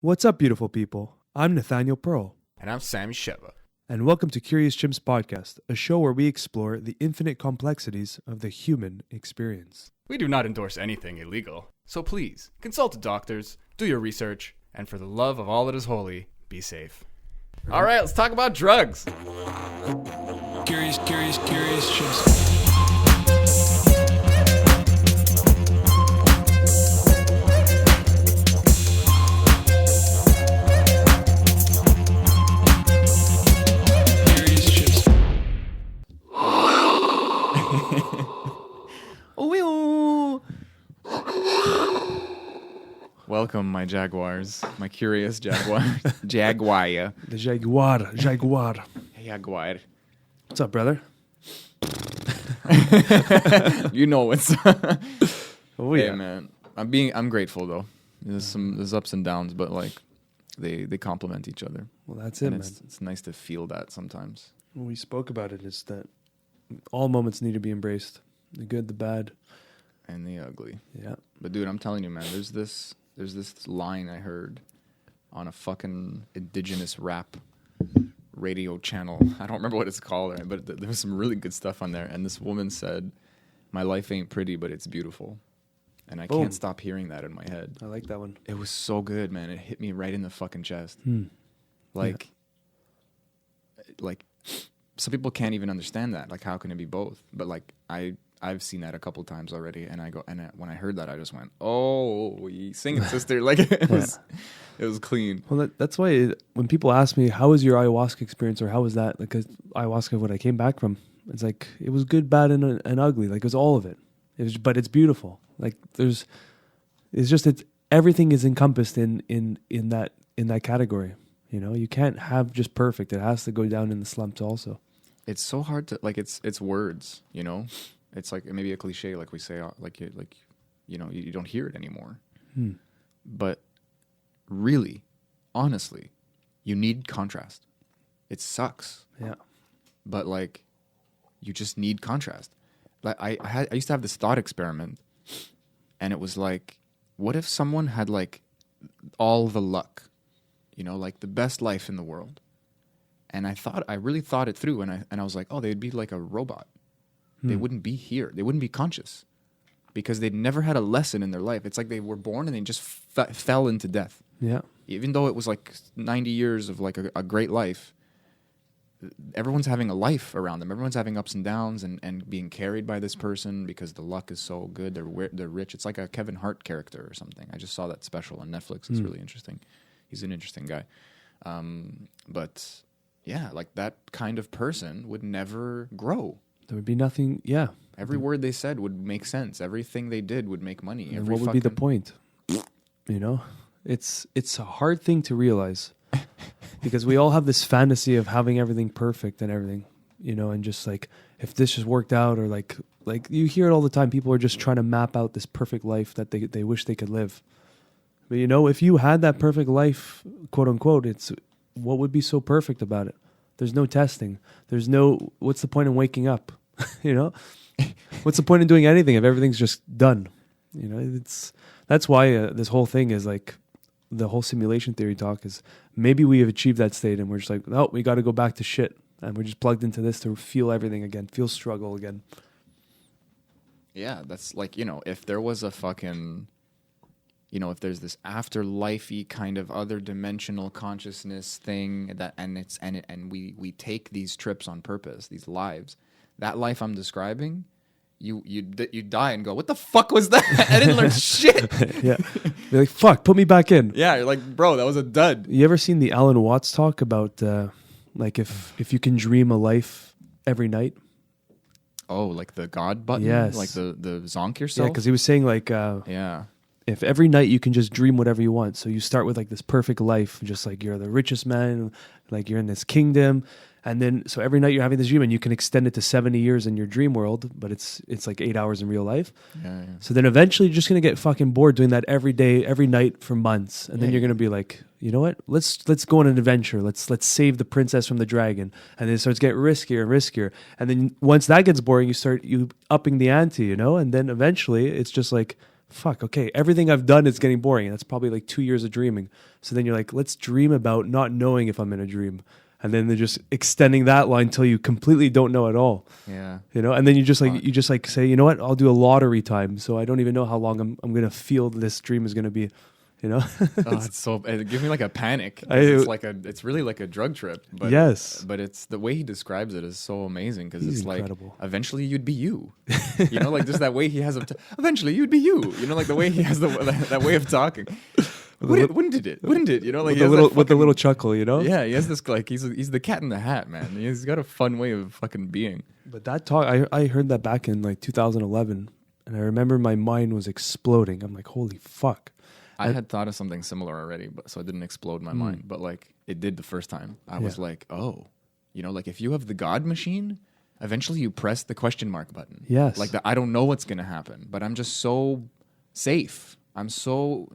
What's up, beautiful people? I'm Nathaniel Pearl. And I'm Sami Sheva. And welcome to Curious Chimps Podcast, a show where we explore the infinite complexities of the human experience. We do not endorse anything illegal, so please, consult doctors, do your research, and for the love of all that is holy, be safe. All right, let's talk about drugs. Curious Chimps. Welcome, my jaguars, my curious jaguar. Jaguar. The Jaguar. Jaguar. What's up, brother? You know what's Oh, Hey, yeah. man. I'm grateful, though. There's ups and downs, but, like, they complement each other. Well, that's it, And man. it's nice to feel that sometimes. What we spoke about it is that all moments need to be embraced. The good, the bad. And the ugly. Yeah. But, dude, I'm telling you, man, there's this line I heard on a fucking indigenous rap radio channel. I don't remember what it's called, right? But there was some really good stuff on there. And this woman said, "My life ain't pretty, but it's beautiful." And I Boom. can't stop hearing that in my head. I like that one. It was so good, man. It hit me right in the fucking chest. Like some people can't even understand that. Like, how can it be both? But like I've seen that a couple times already, and when I heard that, I just went, "Oh, you sing it, sister!" Like it was clean. Well, that's why when people ask me, how was your ayahuasca experience, or how was that? Like, 'cause ayahuasca, what I came back from, it's like, it was good, bad, and ugly. Like, it was all of it. But it's beautiful. Like, everything is encompassed in that category. You know, you can't have just perfect. It has to go down in the slumps also. It's so hard to, like, it's words, you know? It's like maybe a cliche, like we say, you don't hear it anymore. But really, honestly, you need contrast. It sucks. Yeah. But like, you just need contrast. Like I used to have this thought experiment, and it was like, what if someone had like all the luck, you know, like the best life in the world? And I really thought it through, and I was like, oh, they'd be like a robot. They wouldn't be here. They wouldn't be conscious because they'd never had a lesson in their life. It's like they were born and they just fell into death. Yeah. Even though it was like 90 years of like a great life, everyone's having a life around them. Everyone's having ups and downs and being carried by this person because the luck is so good. They're rich. It's like a Kevin Hart character or something. I just saw that special on Netflix. It's really interesting. He's an interesting guy. But yeah, like that kind of person would never grow. There would be nothing. Yeah. Every word they said would make sense. Everything they did would make money. And what would be the point? You know, it's a hard thing to realize because we all have this fantasy of having everything perfect and everything, you know, and just like, if this just worked out, or like you hear it all the time. People are just trying to map out this perfect life that they wish they could live. But you know, if you had that perfect life, quote unquote, what would be so perfect about it? There's no testing. What's the point in waking up? You know, what's the point in doing anything if everything's just done? You know, that's why this whole thing is like, the whole simulation theory talk is, maybe we have achieved that state and we're just like, no, we got to go back to shit. And we're just plugged into this to feel everything again, feel struggle again. Yeah, that's like, you know, if there was a fucking, you know, if there's this afterlife-y kind of other dimensional consciousness thing and we take these trips on purpose, these lives, that life I'm describing, you die and go, what the fuck was that? I didn't learn shit. Yeah, you're like, fuck, put me back in. Yeah, you're like, bro, that was a dud. You ever seen the Alan Watts talk about like if you can dream a life every night? Oh, like the God button? Yes. Like the zonk yourself? Yeah, because he was saying like, yeah. if every night you can just dream whatever you want. So you start with like this perfect life, just like you're the richest man, like you're in this kingdom. And then, so every night you're having this dream and you can extend it to 70 years in your dream world, but it's like 8 hours in real life. Yeah. So then eventually you're just going to get fucking bored doing that every day, every night for months. And then you're going to be like, you know what? Let's go on an adventure. Let's save the princess from the dragon. And then it starts getting riskier and riskier. And then once that gets boring, you upping the ante, you know? And then eventually it's just like, fuck, okay, everything I've done is getting boring. And that's probably like 2 years of dreaming. So then you're like, let's dream about not knowing if I'm in a dream. And then they're just extending that line till you completely don't know at all. Yeah. You know, and then you just Fuck. like say, you know what, I'll do a lottery time. So I don't even know how long I'm gonna feel this dream is gonna be. You know? Oh, it gives me like a panic. It's really like a drug trip. But, yes. But it's the way he describes it is so amazing because He's it's incredible. like eventually you'd be you. You know, like just that way he has of eventually you'd be you. You know, like the way he has that way of talking. Wouldn't it? You know, like with the little chuckle, you know? Yeah, he has this like he's the cat in the hat, man. He's got a fun way of fucking being. But that talk, I heard that back in like 2011, and I remember my mind was exploding. I'm like, holy fuck. I had thought of something similar already, but so it didn't explode my mind. But like it did the first time. I was like, oh, you know, like if you have the God machine, eventually you press the question mark button. Yes. Like I don't know what's gonna happen, but I'm just so safe. I'm so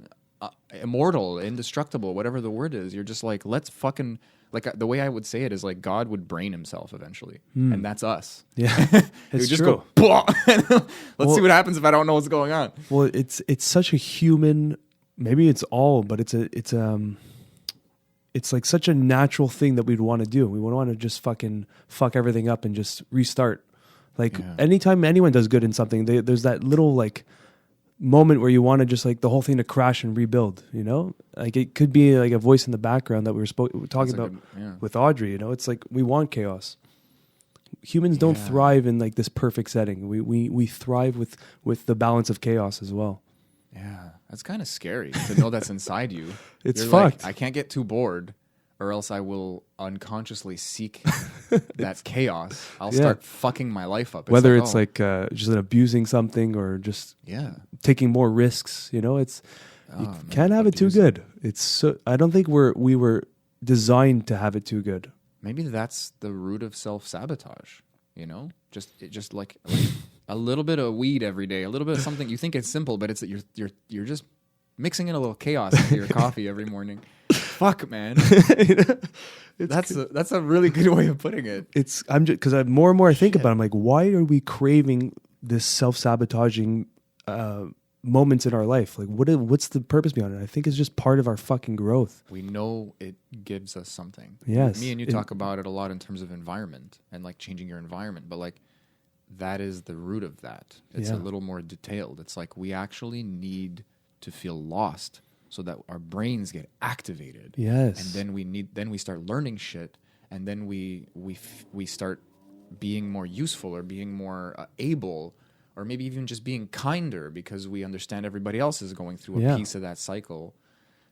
immortal, indestructible, whatever the word is. You're just like, let's fucking like the way I would say it is like God would brain himself eventually, and that's us. Yeah, it's just true. Go. Let's see what happens if I don't know what's going on. Well, it's such a human. Maybe it's all, but it's like such a natural thing that we'd want to do. We want to just fucking fuck everything up and just restart. Like anytime anyone does good in something, there's that little like moment where you want to just like the whole thing to crash and rebuild. You know, like it could be like a voice in the background that we were talking about with Audrey. You know, it's like we want chaos. Humans don't thrive in like this perfect setting. We thrive with the balance of chaos as well. Yeah, that's kind of scary to know that's inside you. It's You're fucked. Like, I can't get too bored, or else I will unconsciously seek that chaos. I'll start fucking my life up. Whether it's like just abusing something or just taking more risks, you know, you can't have it too good. It's so I don't think we were designed to have it too good. Maybe that's the root of self-sabotage. You know, just like a little bit of weed every day, a little bit of something you think it's simple, but it's that you're just mixing in a little chaos into your coffee every morning. Fuck, man. That's a really good way of putting it. I'm just because more and more I think about it, I'm like, why are we craving this self-sabotaging moments in our life? Like, what's the purpose behind it? I think it's just part of our fucking growth. We know it gives us something. Yes. Me and you talk about it a lot in terms of environment and like changing your environment, but like that is the root of that. It's a little more detailed. It's like we actually need to feel lost so that our brains get activated. Yes. And then we start learning shit, and then we start being more useful or being more able, or maybe even just being kinder because we understand everybody else is going through a piece of that cycle.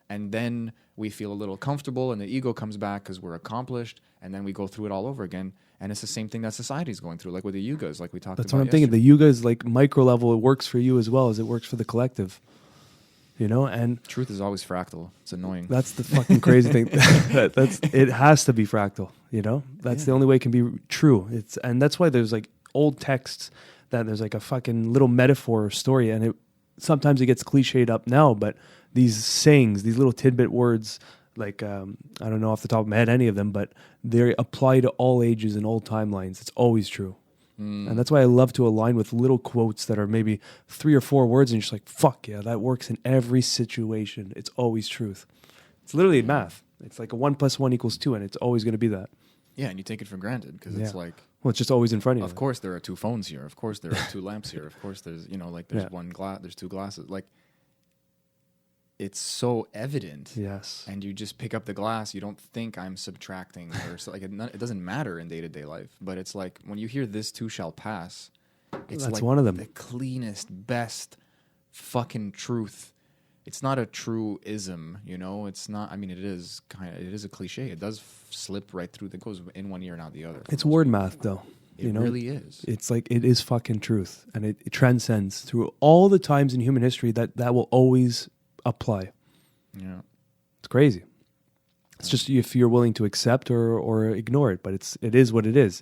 And then we feel a little comfortable and the ego comes back because we're accomplished, and then we go through it all over again. And it's the same thing that society's going through, like with the yugas, like we talked about. That's what I'm thinking. The yuga is like micro level. It works for you as well as it works for the collective. You know, and truth is always fractal. It's annoying. That's the fucking crazy thing. It has to be fractal. You know, that's the only way it can be true. And that's why there's like old texts that there's like a fucking little metaphor or story, and sometimes it gets cliched up now, but these sayings, these little tidbit words, like I don't know off the top of my head any of them, but they apply to all ages and all timelines. It's always true. And that's why I love to align with little quotes that are maybe 3 or 4 words, and you're just like, fuck yeah, that works in every situation. It's always truth. It's literally math. It's like a 1 + 1 = 2, and it's always going to be that. Yeah, and you take it for granted because it's like, well, it's just always in front of you. Of course, there are 2 phones here. Of course, there are 2 lamps here. Of course, there's there's one glass. There's 2 glasses. Like, it's so evident. Yes. And you just pick up the glass. You don't think I'm subtracting or so, like it doesn't matter in day-to-day life. But it's like when you hear "this too shall pass," it's That's like one of them. the cleanest, best fucking truth. It's not a truism, you know. It's not. I mean, it is a cliche. It does slip right through. It goes in one ear and out the other. It's word math, though. It really is. It's like it is fucking truth, and it transcends through all the times in human history that will always apply. Yeah, it's crazy. It's just if you're willing to accept or ignore it, but it is what it is.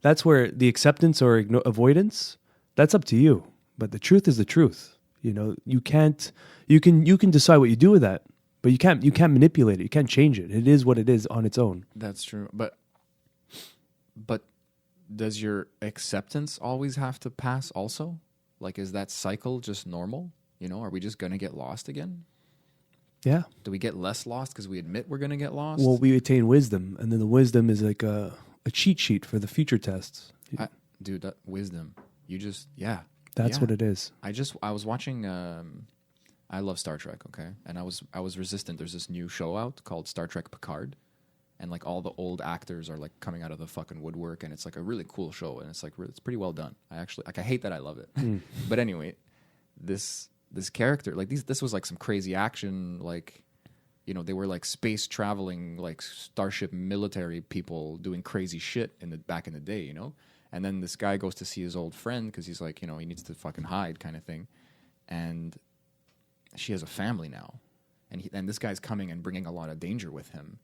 That's where the acceptance or avoidance, that's up to you. But the truth is the truth. You know, you can decide what you do with that, but you can't manipulate it. You can't change it. It is what it is on its own. That's true. But does your acceptance always have to pass also? Like, is that cycle just normal? You know, are we just going to get lost again? Yeah. Do we get less lost because we admit we're going to get lost? Well, we attain wisdom, and then the wisdom is like a cheat sheet for the future tests. Dude, that wisdom. You just, yeah. That's what it is. I was watching, I love Star Trek, okay? And I was resistant. There's this new show out called Star Trek Picard. And like all the old actors are like coming out of the fucking woodwork, and it's like a really cool show, and it's like it's pretty well done. I actually like, I hate that I love it. But anyway, this character, like this was like some crazy action, like, you know, they were like space traveling, like starship military people doing crazy shit back in the day, you know? And then this guy goes to see his old friend because he's like, you know, he needs to fucking hide kind of thing. And she has a family now. And this guy's coming and bringing a lot of danger with him.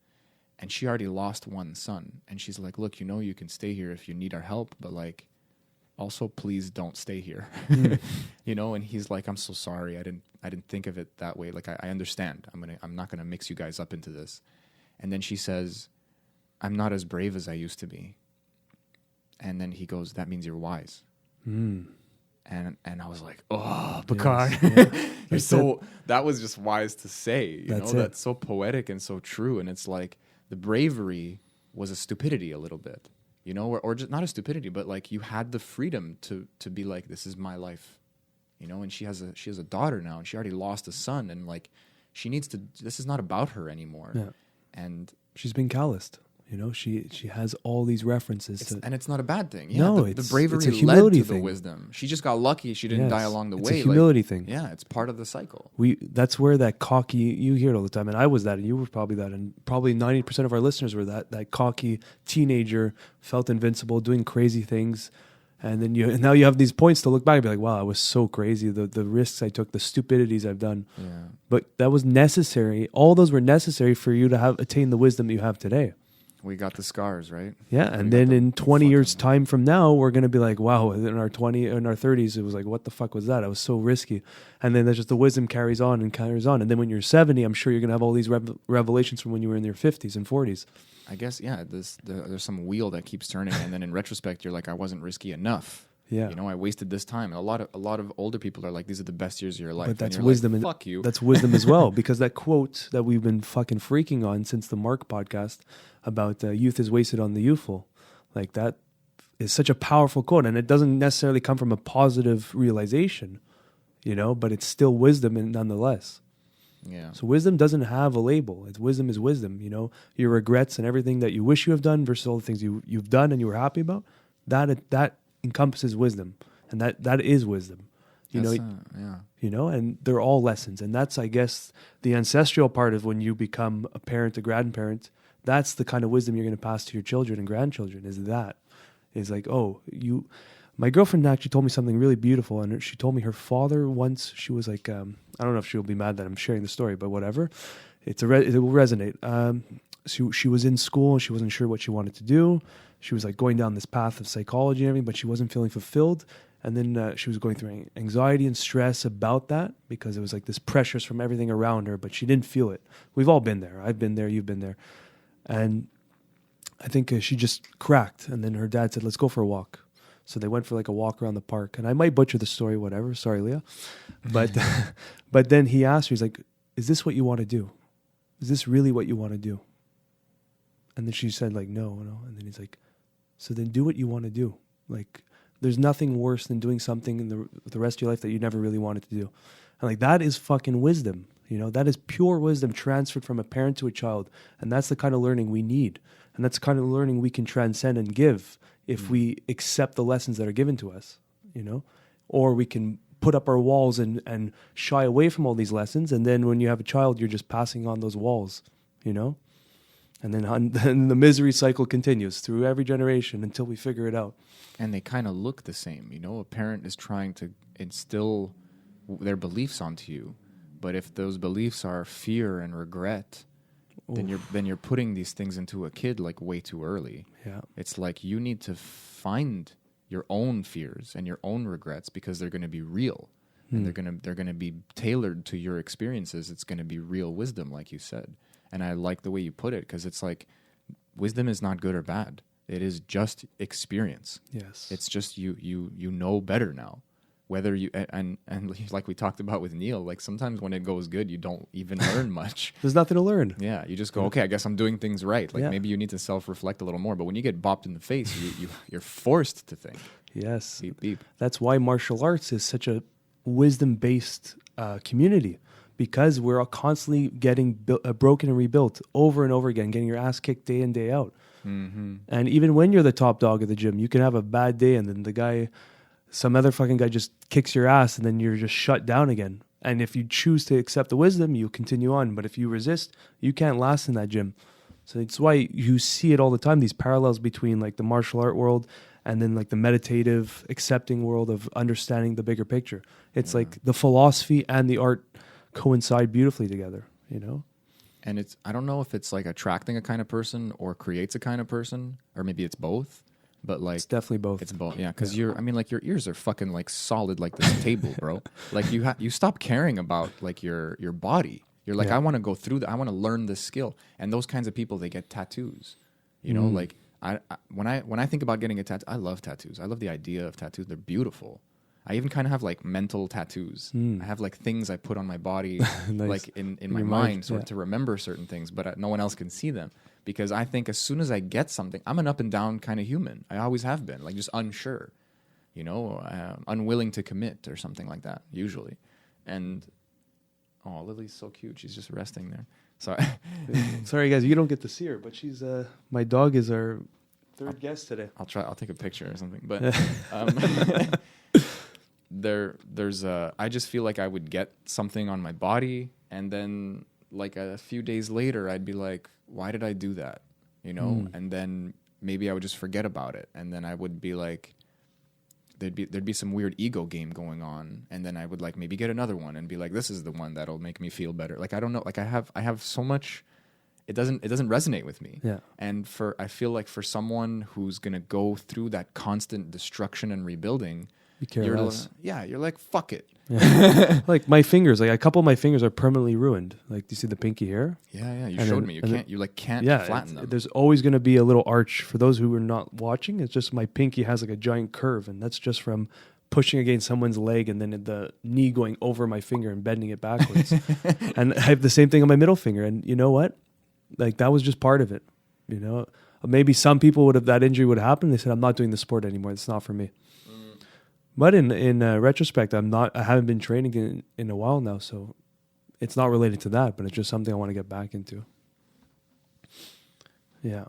And she already lost one son. And she's like, look, you know, you can stay here if you need our help, but like, also please don't stay here. You know? And he's like, I'm so sorry. I didn't think of it that way. Like, I understand. I'm not gonna mix you guys up into this. And then she says, I'm not as brave as I used to be. And then he goes, that means you're wise. And I was like, oh, Picard. Yes, yeah. That was just wise to say. You know, that's so poetic and so true. And it's like the bravery was a stupidity a little bit, you know, or just not a stupidity, but like you had the freedom to be like, this is my life, you know. And she has a daughter now, and she already lost a son, and like she needs to. This is not about her anymore. Yeah. And she's been calloused. You know, she has all these references and it's not a bad thing. Yeah, no, the bravery it's a humility led to thing. the wisdom. She just got lucky. She didn't die along the way. It's a humility thing. Yeah, it's part of the cycle. That's where that cocky, you hear it all the time, and I was that, and you were probably that, and probably 90% of our listeners were that cocky teenager, felt invincible, doing crazy things, and then now you have these points to look back and be like, wow, I was so crazy, the risks I took, the stupidities I've done. Yeah. But that was necessary. All those were necessary for you to attain the wisdom that you have today. We got the scars, right? Yeah, and then in 20 years' time from now, we're going to be like, wow, in our 30s, it was like, what the fuck was that? I was so risky. And then there's just the wisdom carries on. And then when you're 70, I'm sure you're going to have all these revelations from when you were in your 50s and 40s. I guess, yeah, there's some wheel that keeps turning. And then in retrospect, you're like, I wasn't risky enough. Yeah. You know, I wasted this time. A lot of older people are like, these are the best years of your life. But that's wisdom. Like, fuck you. That's wisdom as well. Because that quote that we've been fucking freaking on since the Mark podcast about youth is wasted on the youthful, like that is such a powerful quote. And it doesn't necessarily come from a positive realization, you know, but it's still wisdom nonetheless. Yeah. So wisdom doesn't have a label. Wisdom is wisdom, you know. Your regrets and everything that you wish you have done versus all the things you've done and you were happy about, that encompasses wisdom, and that is wisdom. You know, and they're all lessons, and that's, I guess, the ancestral part of when you become a parent, a grandparent. That's the kind of wisdom you're going to pass to your children and grandchildren. Is like, oh, my girlfriend actually told me something really beautiful, and she told me her father once. She was like, I don't know if she'll be mad that I'm sharing the story, but whatever. It will resonate. She was in school and she wasn't sure what she wanted to do. She was like going down this path of psychology and everything, but she wasn't feeling fulfilled. And then she was going through anxiety and stress about that because it was like this pressures from everything around her, but she didn't feel it. We've all been there. I've been there. You've been there. And I think she just cracked. And then her dad said, let's go for a walk. So they went for like a walk around the park. And I might butcher the story, whatever. Sorry, Leah. But but then he asked her, he's like, is this what you want to do? Is this really what you want to do? And then she said like, no. And then he's like, so then do what you want to do. Like, there's nothing worse than doing something in the rest of your life that you never really wanted to do. And like, that is fucking wisdom. You know, that is pure wisdom transferred from a parent to a child. And that's the kind of learning we need. And that's the kind of learning we can transcend and give if we accept the lessons that are given to us, you know, or we can put up our walls and shy away from all these lessons. And then when you have a child, you're just passing on those walls, you know, and then the misery cycle continues through every generation until we figure it out. And they kind of look the same, you know, a parent is trying to instill their beliefs onto you. But if those beliefs are fear and regret, then you're putting these things into a kid like way too early. Yeah. It's like you need to find your own fears and your own regrets because they're going to be real. And they're going to be tailored to your experiences. It's going to be real wisdom, like you said. And I like the way you put it because it's like wisdom is not good or bad. It is just experience. Yes. It's just you know better now. whether you and like we talked about with Neil, like sometimes when it goes good, you don't even learn much. There's nothing to learn. Yeah, you just go, okay, I guess I'm doing things right. Like Yeah. maybe you need to self-reflect a little more. But when you get bopped in the face, you're forced to think. Yes. Beep, beep. That's why martial arts is such a wisdom-based community, because we're all constantly getting broken and rebuilt over and over again, getting your ass kicked day in, day out. Mm-hmm. And even when you're the top dog of the gym, you can have a bad day and then some other fucking guy just kicks your ass and then you're just shut down again. And if you choose to accept the wisdom, you continue on. But if you resist, you can't last in that gym. So it's why you see it all the time, these parallels between like the martial art world and then like the meditative, accepting world of understanding the bigger picture. It's like the philosophy and the art coincide beautifully together, you know? And I don't know if it's like attracting a kind of person or creates a kind of person, or maybe it's both. But like, It's definitely both. it's both, yeah. Because your ears are fucking like solid, like this table, bro. Like you stop caring about like your body. You're like, Yeah. I want to go through that. I want to learn this skill. And those kinds of people, they get tattoos. You know, like when I think about getting a tattoo, I love tattoos. I love the idea of tattoos. They're beautiful. I even kind of have like mental tattoos. I have like things I put on my body, Nice. like in my your mind, mind, sort yeah. of to remember certain things, but no one else can see them. Because I think as soon as I get something, I'm an up and down kind of human. I always have been, like just unsure, you know, unwilling to commit or something like that, usually. And, oh, Lily's so cute. She's just resting there. Sorry. Sorry, guys, you don't get to see her, but she's my dog is our third guest today. I'll take a picture or something. But I just feel like I would get something on my body, and then like a few days later, I'd be like, why did I do that? You know? And then maybe I would just forget about it. And then I would be like, there'd be some weird ego game going on. And then I would like maybe get another one and be like, this is the one that'll make me feel better. Like, I don't know. Like I have so much, it doesn't resonate with me. Yeah. And I feel like for someone who's going to go through that constant destruction and rebuilding, You care you're less. you're like, fuck it. Like my fingers, like a couple of my fingers are permanently ruined. Like, do you see the pinky hair? Yeah. You And showed then- me. You and can't Yeah, flatten them. there's always going to be a little arch. For those who are not watching, it's just my pinky has like a giant curve, and that's just from pushing against someone's leg and then the knee going over my finger and bending it backwards. And I have the same thing on my middle finger. And you know what? Like, that was just part of it. You know, maybe some people that injury would have happened. They said, I'm not doing the sport anymore. It's not for me. But in retrospect, I haven't been training in a while now, so it's not related to that, but it's just something I want to get back into. Yeah.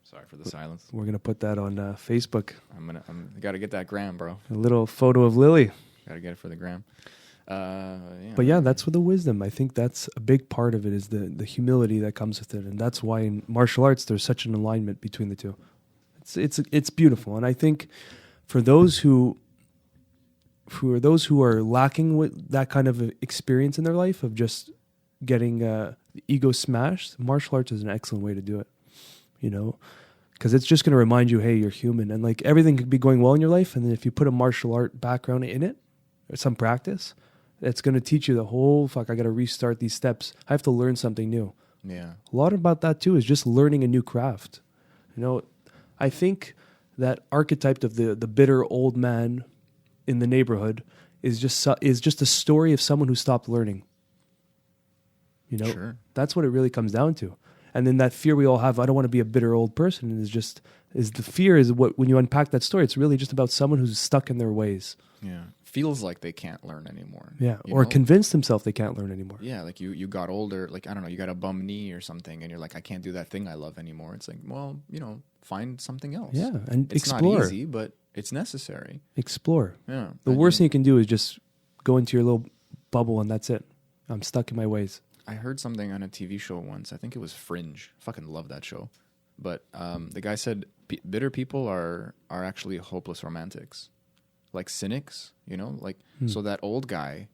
Sorry for the silence. We're going to put that on Facebook. I gotta get that gram, bro. A little photo of Lily. Gotta get it for the gram. Yeah. But yeah, that's with the wisdom. I think that's a big part of it, is the humility that comes with it. And that's why in martial arts, there's such an alignment between the two. It's beautiful. And I think for those who are lacking with that kind of experience in their life of just getting the ego smashed, martial arts is an excellent way to do it, you know, because it's just going to remind you, hey, you're human, and like everything could be going well in your life, and then if you put a martial art background in it or some practice, it's going to teach you the whole I got to restart these steps. I have to learn something new. Yeah. A lot about that too is just learning a new craft. You know, I think that archetype of the bitter old man in the neighborhood is just a story of someone who stopped learning. You know, Sure. That's what it really comes down to. And then that fear we all have, I don't want to be a bitter old person, is the fear is what, when you unpack that story, it's really just about someone who's stuck in their ways. Yeah. Feels like they can't learn anymore. Yeah. You Or know? convinced themselves they can't learn anymore. Yeah, like you got older, like I don't know, you got a bum knee or something, and you're like, I can't do that thing I love anymore. It's like, well, you know, find something else. Yeah. And It's explore. not easy, but it's necessary. Explore. Yeah. The worst thing you can do is just go into your little bubble and that's it. I'm stuck in my ways. I heard something on a TV show once. I think it was Fringe. Fucking love that show. But the guy said bitter people are actually hopeless romantics, like cynics. You know, like so that old guy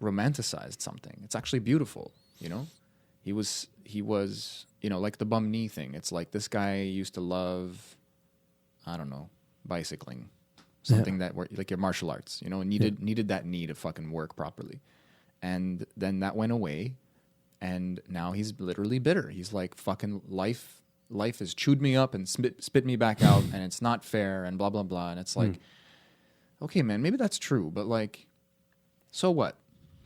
romanticized something. It's actually beautiful. You know, he was you know, like the bum knee thing. It's like this guy used to love, I don't know, bicycling, something that were like your martial arts. You know, needed that knee to fucking work properly, and then that went away. And now he's literally bitter. He's like, fucking life has chewed me up and spit me back out, and it's not fair, and blah, blah, blah. And it's like, okay, man, maybe that's true, but like, so what?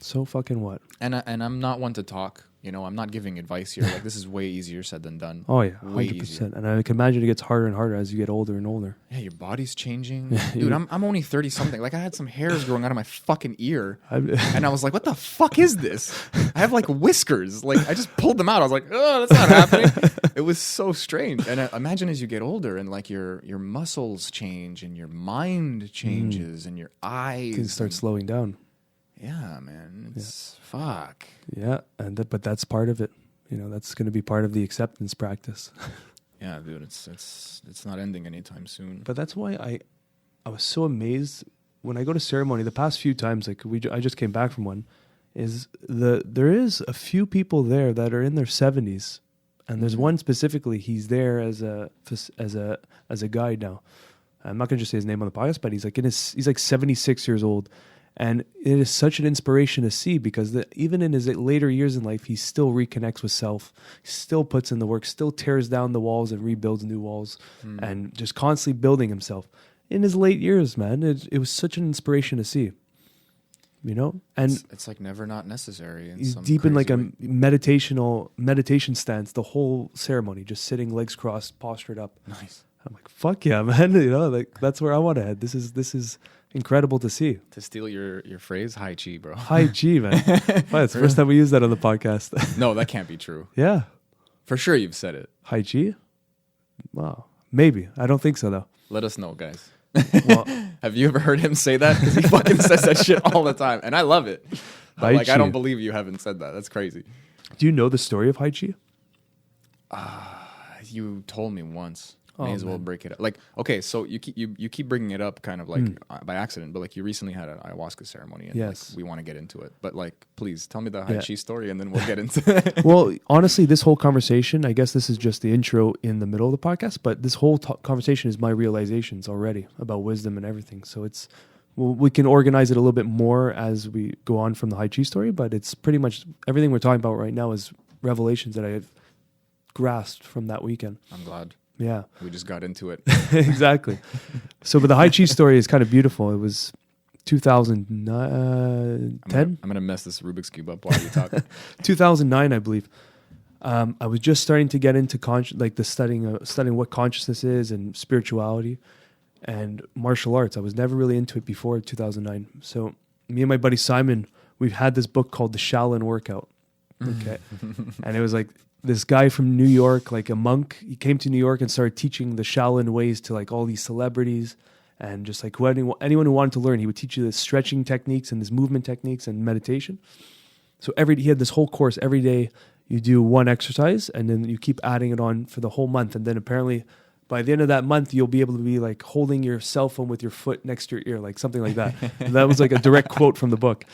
So fucking what? And I'm not one to talk. You know, I'm not giving advice here. Like, this is way easier said than done. Oh yeah, Way 100%. And I can imagine it gets harder and harder as you get older and older. Yeah, your body's changing. Dude, I'm only 30 something. Like, I had some hairs growing out of my fucking ear. And I was like, what the fuck is this? I have like whiskers. Like, I just pulled them out. I was like, oh, that's not happening. It was so strange. And imagine as you get older and like your muscles change and your mind changes and your eyes. Things start slowing down. Yeah, man. It's fuck. Yeah, but that's part of it. You know, that's going to be part of the acceptance practice. Yeah, dude, it's not ending anytime soon. But that's why I was so amazed when I go to ceremony. The past few times, like I just came back from one, there is a few people there that are in their 70s, and there's one specifically. He's there as a guide now. I'm not going to just say his name on the podcast, but he's like 76 years old. And it is such an inspiration to see because even in his later years in life, he still reconnects with self, still puts in the work, still tears down the walls and rebuilds new walls and just constantly building himself. In his late years, man, it was such an inspiration to see, you know? And it's like never not necessary. He's deep in like a meditation stance, the whole ceremony, just sitting, legs crossed, postured up. Nice. I'm like, fuck yeah, man. You know, like that's where I want to head. This is incredible to see. To steal your phrase, high chi, bro. High chi, man. Wow, it's the first time we use that on the podcast. No, that can't be true. Yeah. For sure you've said it. High chi? Wow. Maybe. I don't think so, though. Let us know, guys. Well, have you ever heard him say that? Because he fucking says that shit all the time. And I love it. But like, I don't believe you haven't said that. That's crazy. Do you know the story of High Chi? You told me once. Oh, May as well break it up. Like, okay, so you keep bringing it up kind of like by accident, but like you recently had an ayahuasca ceremony and yes, like, we want to get into it. But like, please tell me the High Chi story and then we'll get into it. Well, honestly, this whole conversation, I guess this is just the intro in the middle of the podcast, but this whole conversation is my realizations already about wisdom and everything. So we can organize it a little bit more as we go on from the High Chi story, but it's pretty much everything we're talking about right now is revelations that I've grasped from that weekend. I'm glad. Yeah. We just got into it. Exactly. So, but the High Chi story is kind of beautiful. It was 2010. I'm going to mess this Rubik's Cube up while you talk. 2009, I believe. I was just starting to get into the studying what consciousness is and spirituality and martial arts. I was never really into it before 2009. So me and my buddy Simon, we've had this book called The Shaolin Workout. Okay. And it was like, this guy from New York, like a monk, he came to New York and started teaching the Shaolin ways to like all these celebrities and just like anyone who wanted to learn, he would teach you the stretching techniques and this movement techniques and meditation. So he had this whole course. Every day you do one exercise and then you keep adding it on for the whole month. And then apparently by the end of that month, you'll be able to be like holding your cell phone with your foot next to your ear, like something like that. And that was like a direct quote from the book.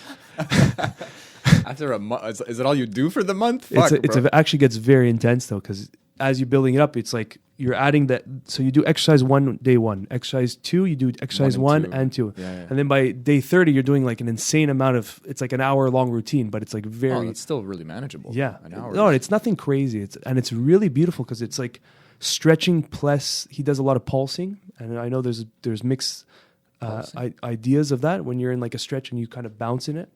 After a month, is it all you do for the month? It actually gets very intense though, because as you're building it up, it's like you're adding that. So you do exercise 1, day 1, exercise 2, you do exercise 1 and 2. Yeah. And then by day 30, you're doing like an insane amount of, it's like an hour-long routine, but it's like very... Oh, it's still really manageable. Yeah. An hour. No, it's nothing crazy. It's really beautiful because it's like stretching plus he does a lot of pulsing. And I know there's mixed ideas of that when you're in like a stretch and you kind of bounce in it.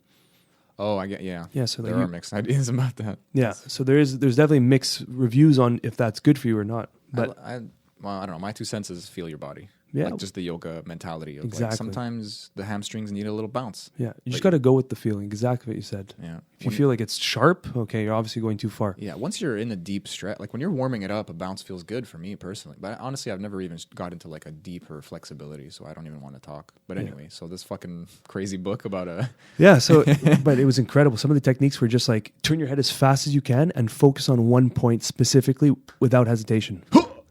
Oh, I get, yeah. Yeah, so there are mixed ideas about that. Yeah, so there's definitely mixed reviews on if that's good for you or not. But I don't know. My 2 cents is feel your body. Yeah. Like just the yoga mentality of exactly. like sometimes the hamstrings need a little bounce. Yeah, you just got to go with the feeling. Exactly what you said. Yeah. If you feel like it's sharp, okay, you're obviously going too far. Yeah, once you're in a deep stretch, like when you're warming it up, a bounce feels good for me personally. But honestly, I've never even got into like a deeper flexibility, so I don't even want to talk. But anyway, so this fucking crazy book about a... Yeah, so, but it was incredible. Some of the techniques were just like, turn your head as fast as you can and focus on one point specifically without hesitation.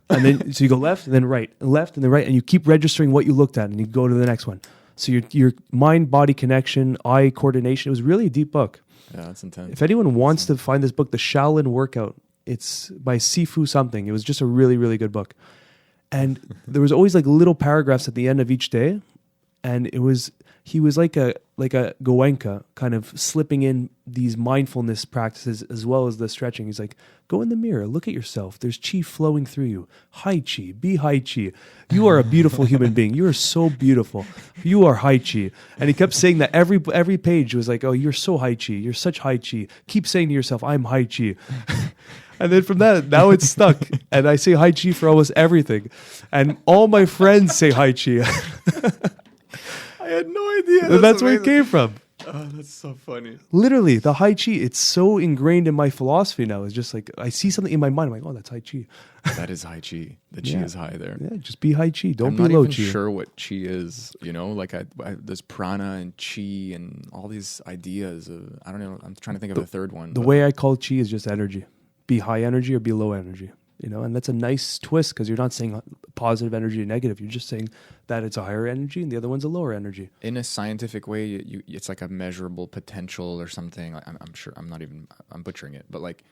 And then, so you go left and then right, left and then right, and you keep registering what you looked at and you go to the next one. So your mind-body connection, eye coordination, it was really a deep book. Yeah, that's intense. If anyone wants to find this book, The Shaolin Workout, it's by Sifu something. It was just a really, really good book. And there was always like little paragraphs at the end of each day. And he was like a Goenka, kind of slipping in these mindfulness practices as well as the stretching. He's like, go in the mirror, look at yourself. There's chi flowing through you. Hai chi, be hai chi. You are a beautiful human being. You are so beautiful. You are hai chi. And he kept saying that every page was like, oh, you're so hai chi. You're such hai chi. Keep saying to yourself, I'm hai chi. And then from that, now it's stuck. And I say hai chi for almost everything. And all my friends say hai chi. I had no idea. And that's where it came from. Oh, that's so funny. Literally, the hai chi, it's so ingrained in my philosophy now. It's just like, I see something in my mind. I'm like, oh, that's hai chi. That is high chi. The chi is high there. Yeah, just be hai chi. Don't I'm be not low even chi. sure what chi is. You know, like there's prana and chi and all these ideas of, I don't know. I'm trying to think of the third one. The way I call chi is just energy. Be high energy or be low energy. You know, and that's a nice twist because you're not saying positive energy or negative. You're just saying that it's a higher energy and the other one's a lower energy. In a scientific way, it's like a measurable potential or something. I'm sure I'm butchering it, but like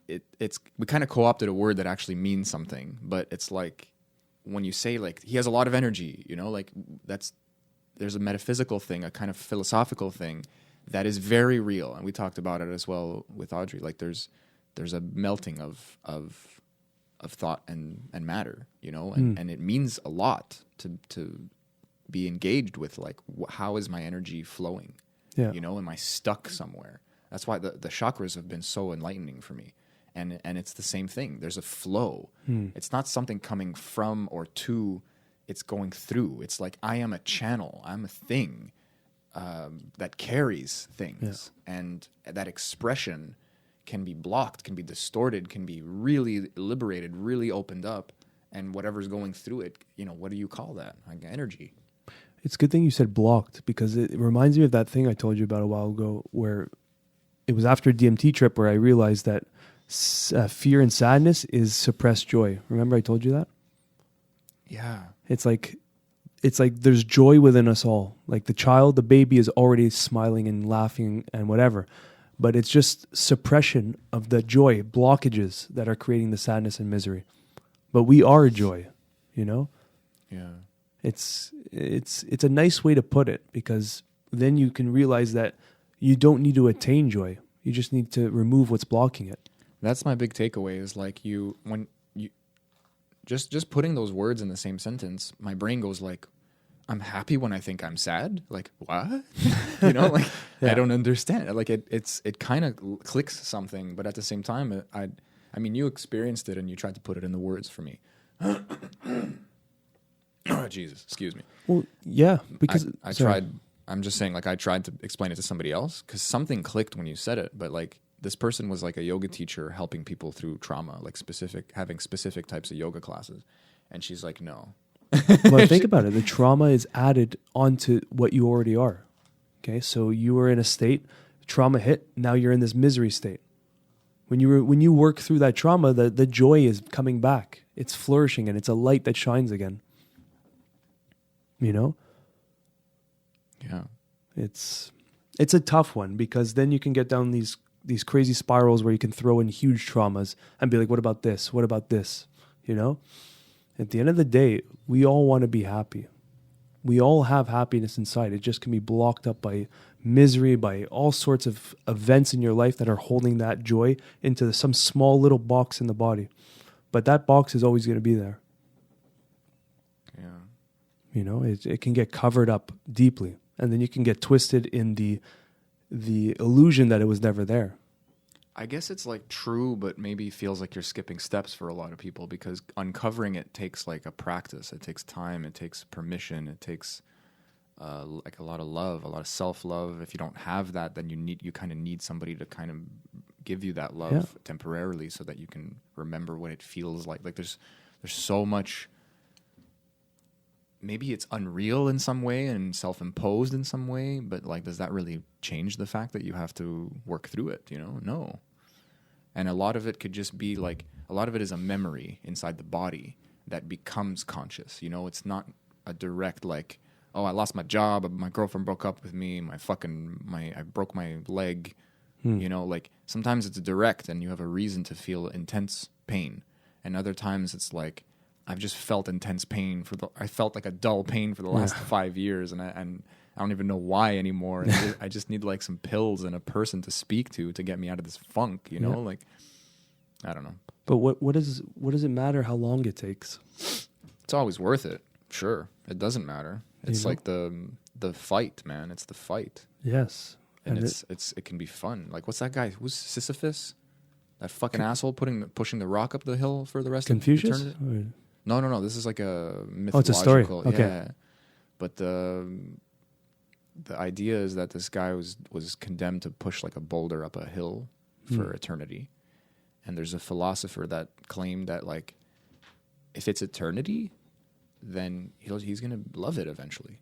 it's we kind of co-opted a word that actually means something. But it's like when you say like he has a lot of energy, you know, like there's a metaphysical thing, a kind of philosophical thing that is very real, and we talked about it as well with Audrey. Like there's a melting of thought and matter, you know, and it means a lot to be engaged with, like, how is my energy flowing? Yeah. You know, am I stuck somewhere? That's why the chakras have been so enlightening for me. And it's the same thing. There's a flow. It's not something coming from or to, it's going through. It's like I am a channel. I'm a thing that carries things. Yeah. And that expression can be blocked, can be distorted, can be really liberated, really opened up, and whatever's going through it, you know, what do you call that? Like energy. It's a good thing you said blocked because it reminds me of that thing I told you about a while ago where it was after a DMT trip where I realized that fear and sadness is suppressed joy. Remember I told you that? Yeah. It's like there's joy within us all. Like the baby is already smiling and laughing and whatever. But it's just suppression of the joy, blockages that are creating the sadness and misery. But we are joy, you know? Yeah. It's a nice way to put it because then you can realize that you don't need to attain joy. You just need to remove what's blocking it. That's my big takeaway is like when you just putting those words in the same sentence, my brain goes like, I'm happy when I think I'm sad. Like, what? You know, like, yeah. I don't understand. Like, it kind of clicks something, but at the same time, I mean, you experienced it and you tried to put it in the words for me. Oh, Jesus, excuse me. Well, yeah, because I tried, I'm just saying, like, I tried to explain it to somebody else because something clicked when you said it, but like, this person was like a yoga teacher helping people through trauma, like having specific types of yoga classes. And she's like, no. Well, think about it. The trauma is added onto what you already are. Okay, so you were in a state, trauma hit, now you're in this misery state. When you work through that trauma, the joy is coming back. It's flourishing and it's a light that shines again. You know? Yeah. It's a tough one because then you can get down these crazy spirals where you can throw in huge traumas and be like, what about this? What about this? You know? At the end of the day, we all want to be happy. We all have happiness inside. It just can be blocked up by misery, by all sorts of events in your life that are holding that joy into some small little box in the body. But that box is always going to be there. Yeah. You know, it can get covered up deeply. And then you can get twisted in the illusion that it was never there. I guess it's like true, but maybe feels like you're skipping steps for a lot of people because uncovering it takes like a practice. It takes time. It takes permission. It takes like a lot of love, a lot of self-love. If you don't have that, then you kind of need somebody to kind of give you that love temporarily so that you can remember what it feels like. Like there's so much. Maybe it's unreal in some way and self-imposed in some way, but like, does that really change the fact that you have to work through it? You know, no. And a lot of it could just be like, a lot of it is a memory inside the body that becomes conscious. You know, it's not a direct like, oh, I lost my job, my girlfriend broke up with me, I broke my leg. You know, like sometimes it's direct and you have a reason to feel intense pain. And other times it's like, I've just felt intense pain I felt like a dull pain for the last 5 years, and I don't even know why anymore. And I just need like some pills and a person to speak to get me out of this funk, you know? Yeah. Like, I don't know. But what does it matter how long it takes? It's always worth it. Sure. It doesn't matter. It's like the fight, man. It's the fight. Yes. And it can be fun. Like, what's that guy? Who's Sisyphus? That fucking asshole pushing the rock up the hill for the rest Confucius? of eternity? No. This is like a mythological. Oh, it's a story. Okay. Yeah. But the idea is that this guy was condemned to push like a boulder up a hill for eternity. And there's a philosopher that claimed that, like, if it's eternity, then he's going to love it eventually.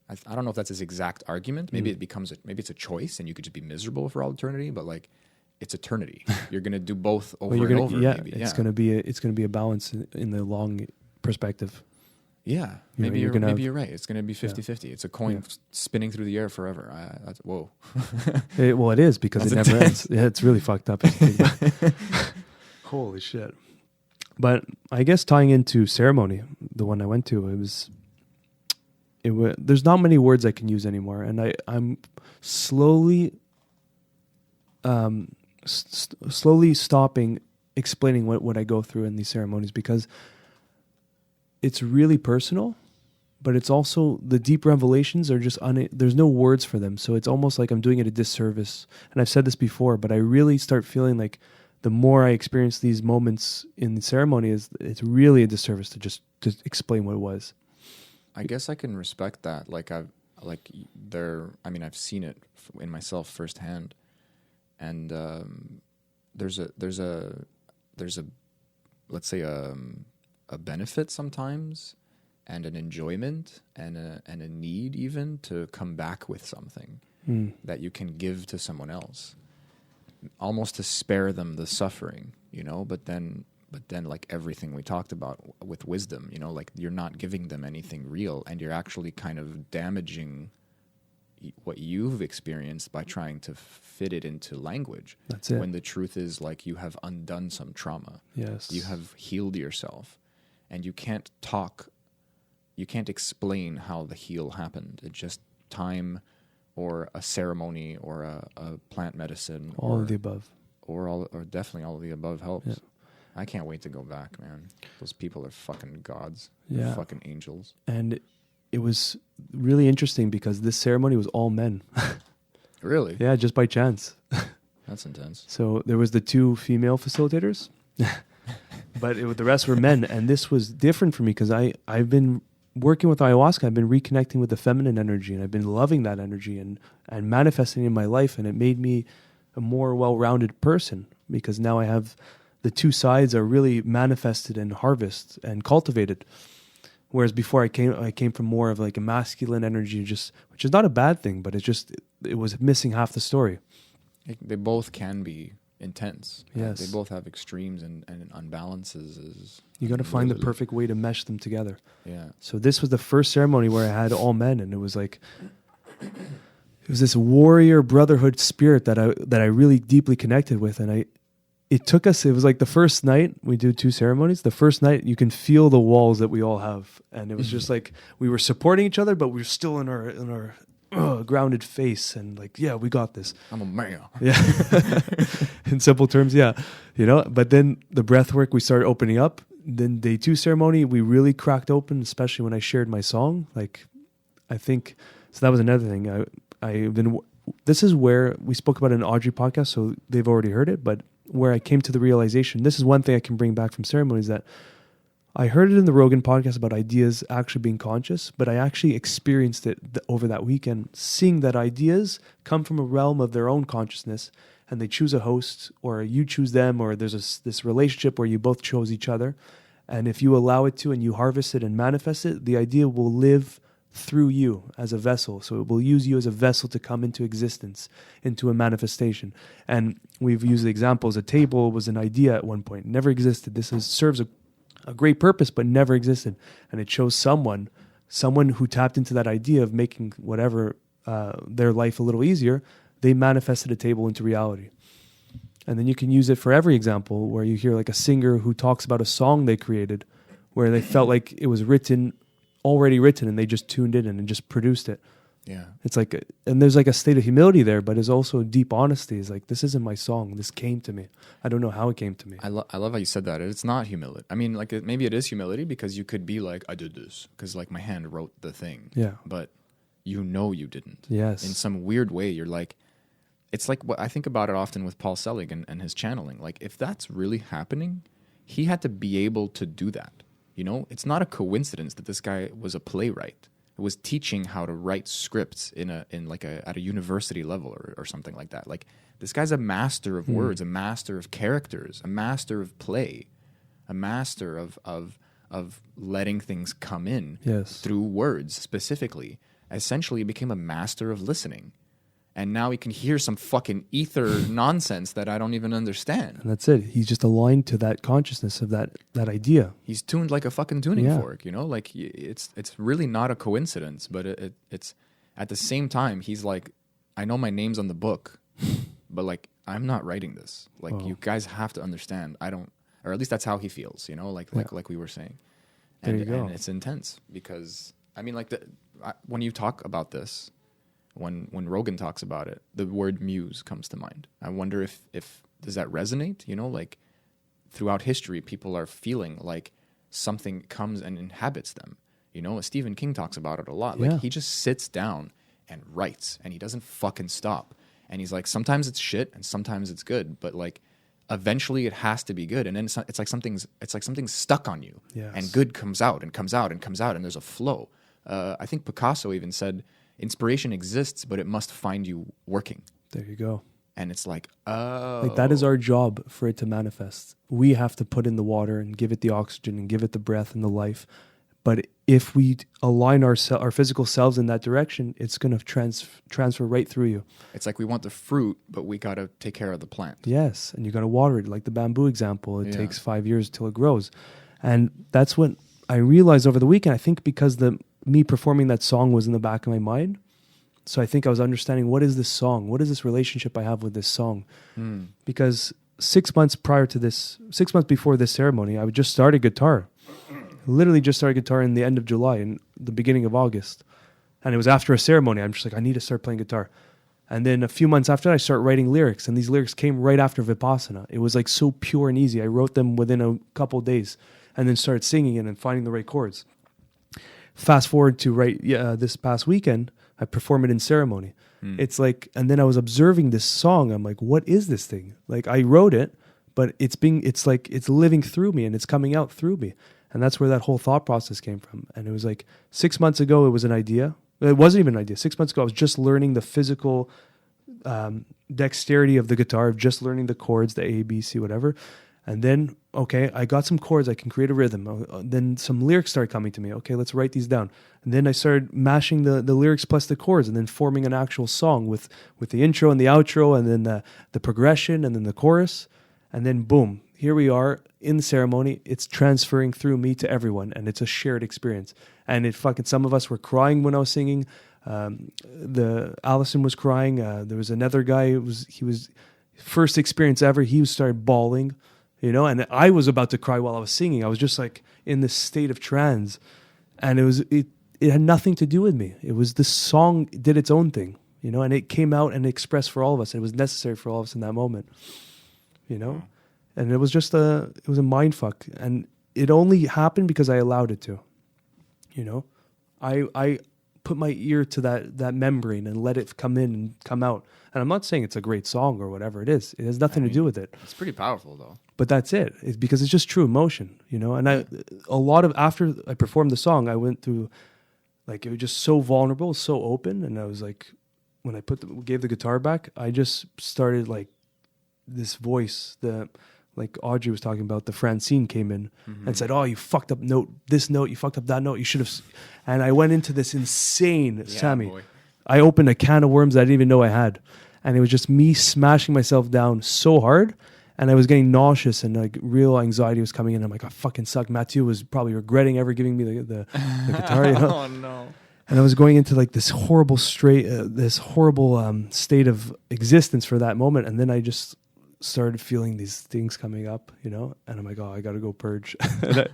I don't know if that's his exact argument. Maybe maybe it's a choice and you could just be miserable for all eternity, but like, it's eternity. You're going to do both over and over. Yeah, maybe. it's going to be a balance in the long perspective. Yeah, maybe you're right. It's going to be 50-50. It's a coin spinning through the air forever. Whoa. It is because it never ends. Yeah, it's really fucked up. Holy shit. But I guess tying into ceremony, the one I went to, there's not many words I can use anymore, and I'm slowly stopping explaining what I go through in these ceremonies, because it's really personal, but it's also the deep revelations are just there's no words for them. So it's almost like I'm doing it a disservice. And I've said this before, but I really start feeling like the more I experience these moments in the ceremony, it's really a disservice to explain what it was. I guess I can respect that. I've seen it in myself firsthand. And there's a let's say a benefit sometimes, and an enjoyment, and a need even to come back with something that you can give to someone else, almost to spare them the suffering, you know. But then like everything we talked about with wisdom, you know, like you're not giving them anything real, and you're actually kind of damaging what you've experienced by trying to fit it into language. That's it. When the truth is, like, you have undone some trauma. Yes. You have healed yourself, and you can't explain how the heal happened. It's just time, or a ceremony, or a plant medicine. All of the above. Or definitely all of the above helps. Yeah. I can't wait to go back, man. Those people are fucking gods. Yeah. They're fucking angels. And it was really interesting because this ceremony was all men. Really? Yeah, just by chance. That's intense. So there was the 2 female facilitators, but the rest were men. And this was different for me because I've been working with ayahuasca. I've been reconnecting with the feminine energy, and I've been loving that energy and manifesting it in my life. And it made me a more well-rounded person, because now I have the 2 sides are really manifested and harvested and cultivated. Whereas before I came from more of like a masculine energy, which is not a bad thing, but it was missing half the story. They both can be intense. Yes. They both have extremes and unbalances. You got to find the perfect way to mesh them together. Yeah. So this was the first ceremony where I had all men, and it was this warrior brotherhood spirit that I really deeply connected with. And it was like the first night we do 2 ceremonies. The first night you can feel the walls that we all have. And it was just like we were supporting each other, but we were still in our grounded face, and like, yeah, we got this. I'm a man. Yeah. In simple terms, yeah. You know, but then the breath work, we started opening up. Then day 2 ceremony, we really cracked open, especially when I shared my song. Like, I think, so that was another thing. This is where we spoke about in an Audrey podcast, so they've already heard it, but where I came to the realization, this is one thing I can bring back from ceremonies, that I heard it in the Rogan podcast about ideas actually being conscious, but I actually experienced it over that weekend, seeing that ideas come from a realm of their own consciousness, and they choose a host, or you choose them, or there's this relationship where you both chose each other. And if you allow it to, and you harvest it and manifest it, the idea will live through you as a vessel. So it will use you as a vessel to come into existence, into a manifestation. And we've used the example as a table was an idea at one point, never existed. This serves a great purpose, but never existed. And it shows someone who tapped into that idea of making whatever their life a little easier. They manifested a table into reality. And then you can use it for every example where you hear like a singer who talks about a song they created where they felt like it was already written, and they just tuned in and just produced it. Yeah. It's like, and there's like a state of humility there, but there's also deep honesty. It's like, this isn't my song. This came to me. I don't know how it came to me. I love how you said that. It's not humility. I mean, like maybe it is humility because you could be like, I did this because like my hand wrote the thing. Yeah. But you know you didn't. Yes. In some weird way, you're like, it's like what I think about it often with Paul Selig and his channeling. Like if that's really happening, he had to be able to do that. You know, it's not a coincidence that this guy was a playwright. Was teaching how to write scripts at a university level or something like that. Like this guy's a master of words, a master of characters, a master of play, a master of letting things come in through words specifically. Essentially, he became a master of listening. And now he can hear some fucking ether nonsense that I don't even understand. And that's it. He's just aligned to that consciousness of that idea. He's tuned like a fucking tuning fork, you know? Like, it's really not a coincidence, but it's at the same time, he's like, I know my name's on the book, but, like, I'm not writing this. Like, you guys have to understand. I don't, or at least that's how he feels, you know? Like we were saying. There you go. And it's intense because, I mean, like, when you talk about this, when Rogan talks about it, the word muse comes to mind. I wonder if does that resonate? You know, like throughout history, people are feeling like something comes and inhabits them. You know, Stephen King talks about it a lot. Yeah. Like he just sits down and writes, and he doesn't fucking stop. And he's like, sometimes it's shit, and sometimes it's good, but like eventually it has to be good. And then it's like something's stuck on you, and good comes out and comes out and comes out, and there's a flow. I think Picasso even said, inspiration exists, but it must find you working. There you go. And it's like, oh. Like that is our job for it to manifest. We have to put in the water and give it the oxygen and give it the breath and the life. But if we align our physical selves in that direction, it's going to transfer right through you. It's like we want the fruit, but we got to take care of the plant. Yes, and you got to water it. Like the bamboo example, it takes 5 years till it grows. And that's what I realized over the weekend. I think because me performing that song was in the back of my mind. So I think I was understanding, what is this song? What is this relationship I have with this song? Because 6 months before this ceremony, I just started guitar. Literally just started guitar in the end of July and the beginning of August. And it was after a ceremony. I'm just like, I need to start playing guitar. And then a few months after that, I started writing lyrics. And these lyrics came right after Vipassana. It was like so pure and easy. I wrote them within a couple of days and then started singing it and finding the right chords. Fast forward to this past weekend, I perform it in ceremony. It's like, and then I was observing this song. I'm like, what is this thing? Like I wrote it, but it's living through me and it's coming out through me. And that's where that whole thought process came from. And it was like 6 months ago, it was an idea. It wasn't even an idea. 6 months ago, I was just learning the physical dexterity of the guitar, of just learning the chords, the A, B, C, whatever. And then, okay, I got some chords, I can create a rhythm. Then some lyrics started coming to me. Okay, let's write these down. And then I started mashing the lyrics plus the chords and then forming an actual song with the intro and the outro and then the progression and then the chorus. And then boom, here we are in the ceremony. It's transferring through me to everyone and it's a shared experience. And some of us were crying when I was singing. Allison was crying. There was another guy, he was first experience ever. He started bawling. You know, and I was about to cry while I was singing. I was just like in this state of trance, and it had nothing to do with me. It was the song did its own thing, you know, and it came out and expressed for all of us. It was necessary for all of us in that moment, you know, and it was a mind fuck, and it only happened because I allowed it to, you know, I put my ear to that membrane and let it come in and come out. And I'm not saying it's a great song or whatever it is. It has nothing to do with it. It's pretty powerful though. But that's it. It's because it's just true emotion, you know. And after I performed the song, I went through, like, it was just so vulnerable, so open. And I was like, when I gave the guitar back, I just started like this voice that, like Audrey was talking about, the Francine came in and said, "Oh, you fucked up this note, you fucked up that note. You should have." And I went into this insane, Sami. Boy. I opened a can of worms I didn't even know I had, and it was just me smashing myself down so hard. And I was getting nauseous and like real anxiety was coming in. I'm like, I fucking suck. Mathieu was probably regretting ever giving me the guitar. You know? Oh no! And I was going into like this horrible state of existence for that moment. And then I just started feeling these things coming up, you know, and I'm like, oh, I got to go purge. And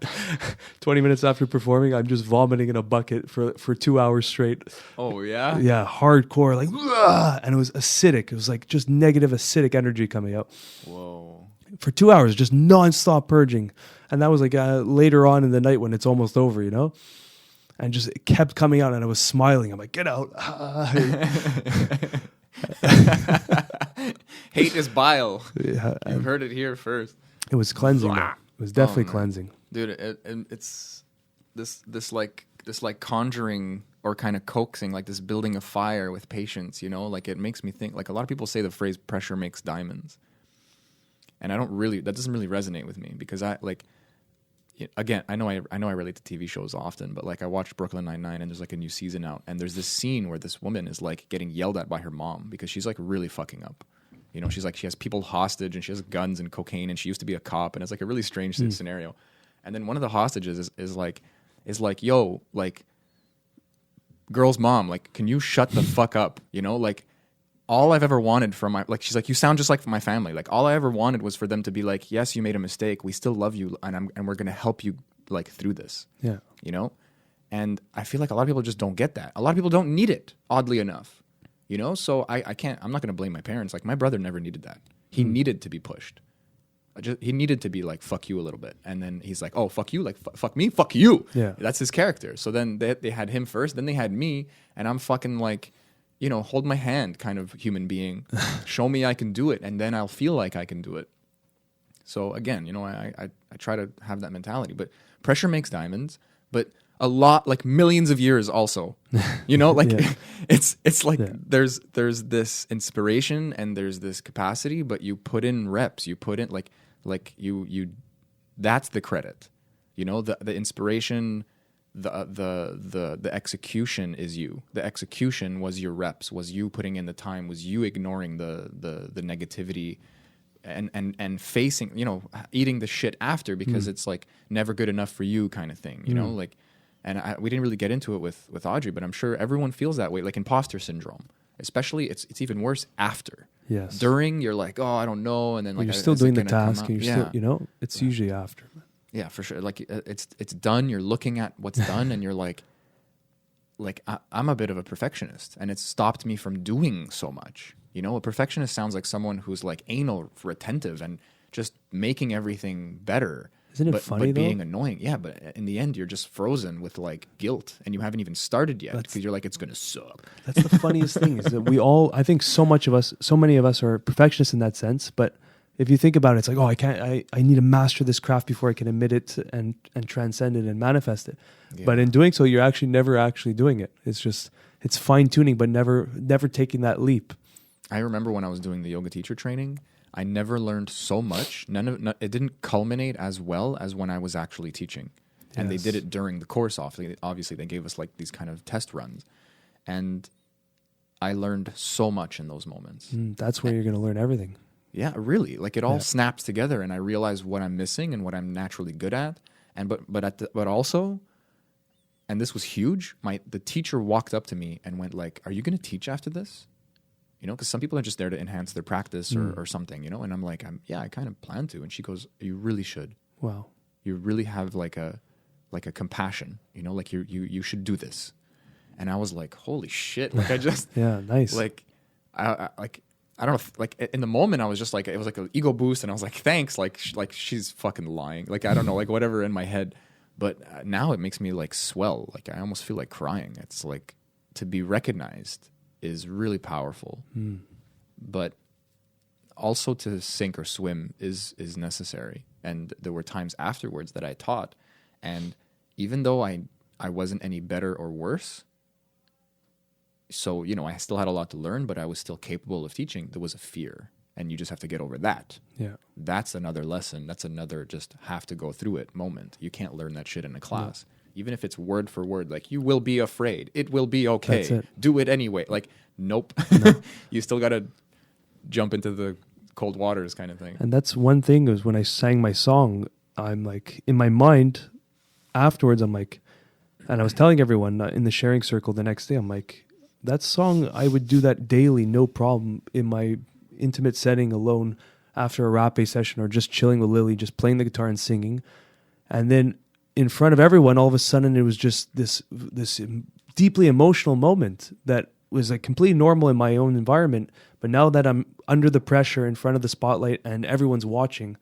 20 minutes after performing, I'm just vomiting in a bucket for 2 hours straight. Oh, yeah? Yeah, hardcore, like, "Ugh!" And it was acidic. It was like just negative acidic energy coming out. Whoa. For 2 hours, just nonstop purging. And that was like later on in the night when it's almost over, you know? And just it kept coming out and I was smiling. I'm like, get out. Hate is bile. Yeah, You've heard it here first. it was cleansing. Though. It was definitely man. cleansing. Dude, it's this like conjuring or kind of coaxing, like this building a fire with patience, you know? Like it makes me think, like a lot of people say the phrase pressure makes diamonds. And that doesn't really resonate with me because again, I know I relate to TV shows often, but like I watched Brooklyn Nine-Nine and there's like a new season out and there's this scene where this woman is like getting yelled at by her mom because she's like really fucking up. You know, she's like, she has people hostage and she has guns and cocaine and she used to be a cop and it's like a really strange scenario. And then one of the hostages is like, yo, like, girl's mom, like, can you shut the fuck up? You know, like, all I've ever wanted from she's like, you sound just like my family. Like, all I ever wanted was for them to be like, yes, you made a mistake. We still love you. And we're going to help you like through this. Yeah. You know? And I feel like a lot of people just don't get that. A lot of people don't need it, oddly enough. You know? So I'm not going to blame my parents. Like, my brother never needed that. He needed to be pushed. He needed to be like, fuck you a little bit. And then he's like, oh, fuck you? Like, fuck me? Fuck you. Yeah. That's his character. So then they had him first. Then they had me. And I'm fucking like, you know, hold my hand kind of human being. Show me I can do it. And then I'll feel like I can do it. So again, you know, I try to have that mentality. But pressure makes diamonds. But a lot, like millions of years also. You know, like Yeah. it's like there's this inspiration and there's this capacity, but you put in reps. You put in like you that's the credit. You know, the inspiration, the execution is you. The execution was your reps, was you putting in the time, was you ignoring the negativity and facing, you know, eating the shit after because it's like never good enough for you kind of thing, you know, like, and we didn't really get into it with Audrey, but I'm sure everyone feels that way, like imposter syndrome, especially it's even worse after. Yes. During, you're like, oh, I don't know. And then like, you're still is it doing the gonna come task out? and you're still, you know, it's usually after. Yeah, for sure. Like it's done. You're looking at what's done, and you're like I'm a bit of a perfectionist, and it's stopped me from doing so much. You know, a perfectionist sounds like someone who's like anal retentive and just making everything better. Isn't it funny but being though? annoying? Yeah, but in the end, you're just frozen with like guilt, and you haven't even started yet because you're like, it's gonna suck. That's the funniest thing is that we all, I think so many of us are perfectionists in that sense, but if you think about it, it's like, oh, I need to master this craft before I can admit it and transcend it and manifest it. Yeah. But in doing so, you're actually never actually doing it. It's just, it's fine tuning, but never taking that leap. I remember when I was doing the yoga teacher training, I never learned so much. It didn't culminate as well as when I was actually teaching. And they did it during the course. Obviously, they gave us like these kind of test runs. And I learned so much in those moments. That's where you're going to learn everything. Yeah, really. Like it all snaps together, and I realize what I'm missing and what I'm naturally good at. And but also, and this was huge. The teacher walked up to me and went like, "Are you going to teach after this?" You know, because some people are just there to enhance their practice or something. You know, and I'm like, I kind of plan to. And she goes, "You really should. Wow, you really have like a compassion. You know, like you should do this." And I was like, "Holy shit!" Like I just nice. Like I don't know, like in the moment I was just like, it was like an ego boost and I was like, thanks, like she's fucking lying. Like, I don't know, like whatever in my head. But now it makes me like swell. Like I almost feel like crying. It's like to be recognized is really powerful. But also to sink or swim is necessary. And there were times afterwards that I taught. And even though I wasn't any better or worse, so, you know, I still had a lot to learn, but I was still capable of teaching. There was a fear, and you just have to get over that. Yeah. That's another lesson. That's another just have to go through it moment. You can't learn that shit in a class. Yeah. Even if it's word for word, like, you will be afraid. It will be okay. That's it. Do it anyway. Like, nope. No. You still got to jump into the cold waters kind of thing. And that's one thing is when I sang my song, I'm like, in my mind, afterwards, I'm like, and I was telling everyone in the sharing circle the next day, I'm like, that song, I would do that daily, no problem, in my intimate setting alone after a rap bass session or just chilling with Lily, just playing the guitar and singing. And then in front of everyone, all of a sudden it was just this deeply emotional moment that was like completely normal in my own environment. But now that I'm under the pressure in front of the spotlight and everyone's watching,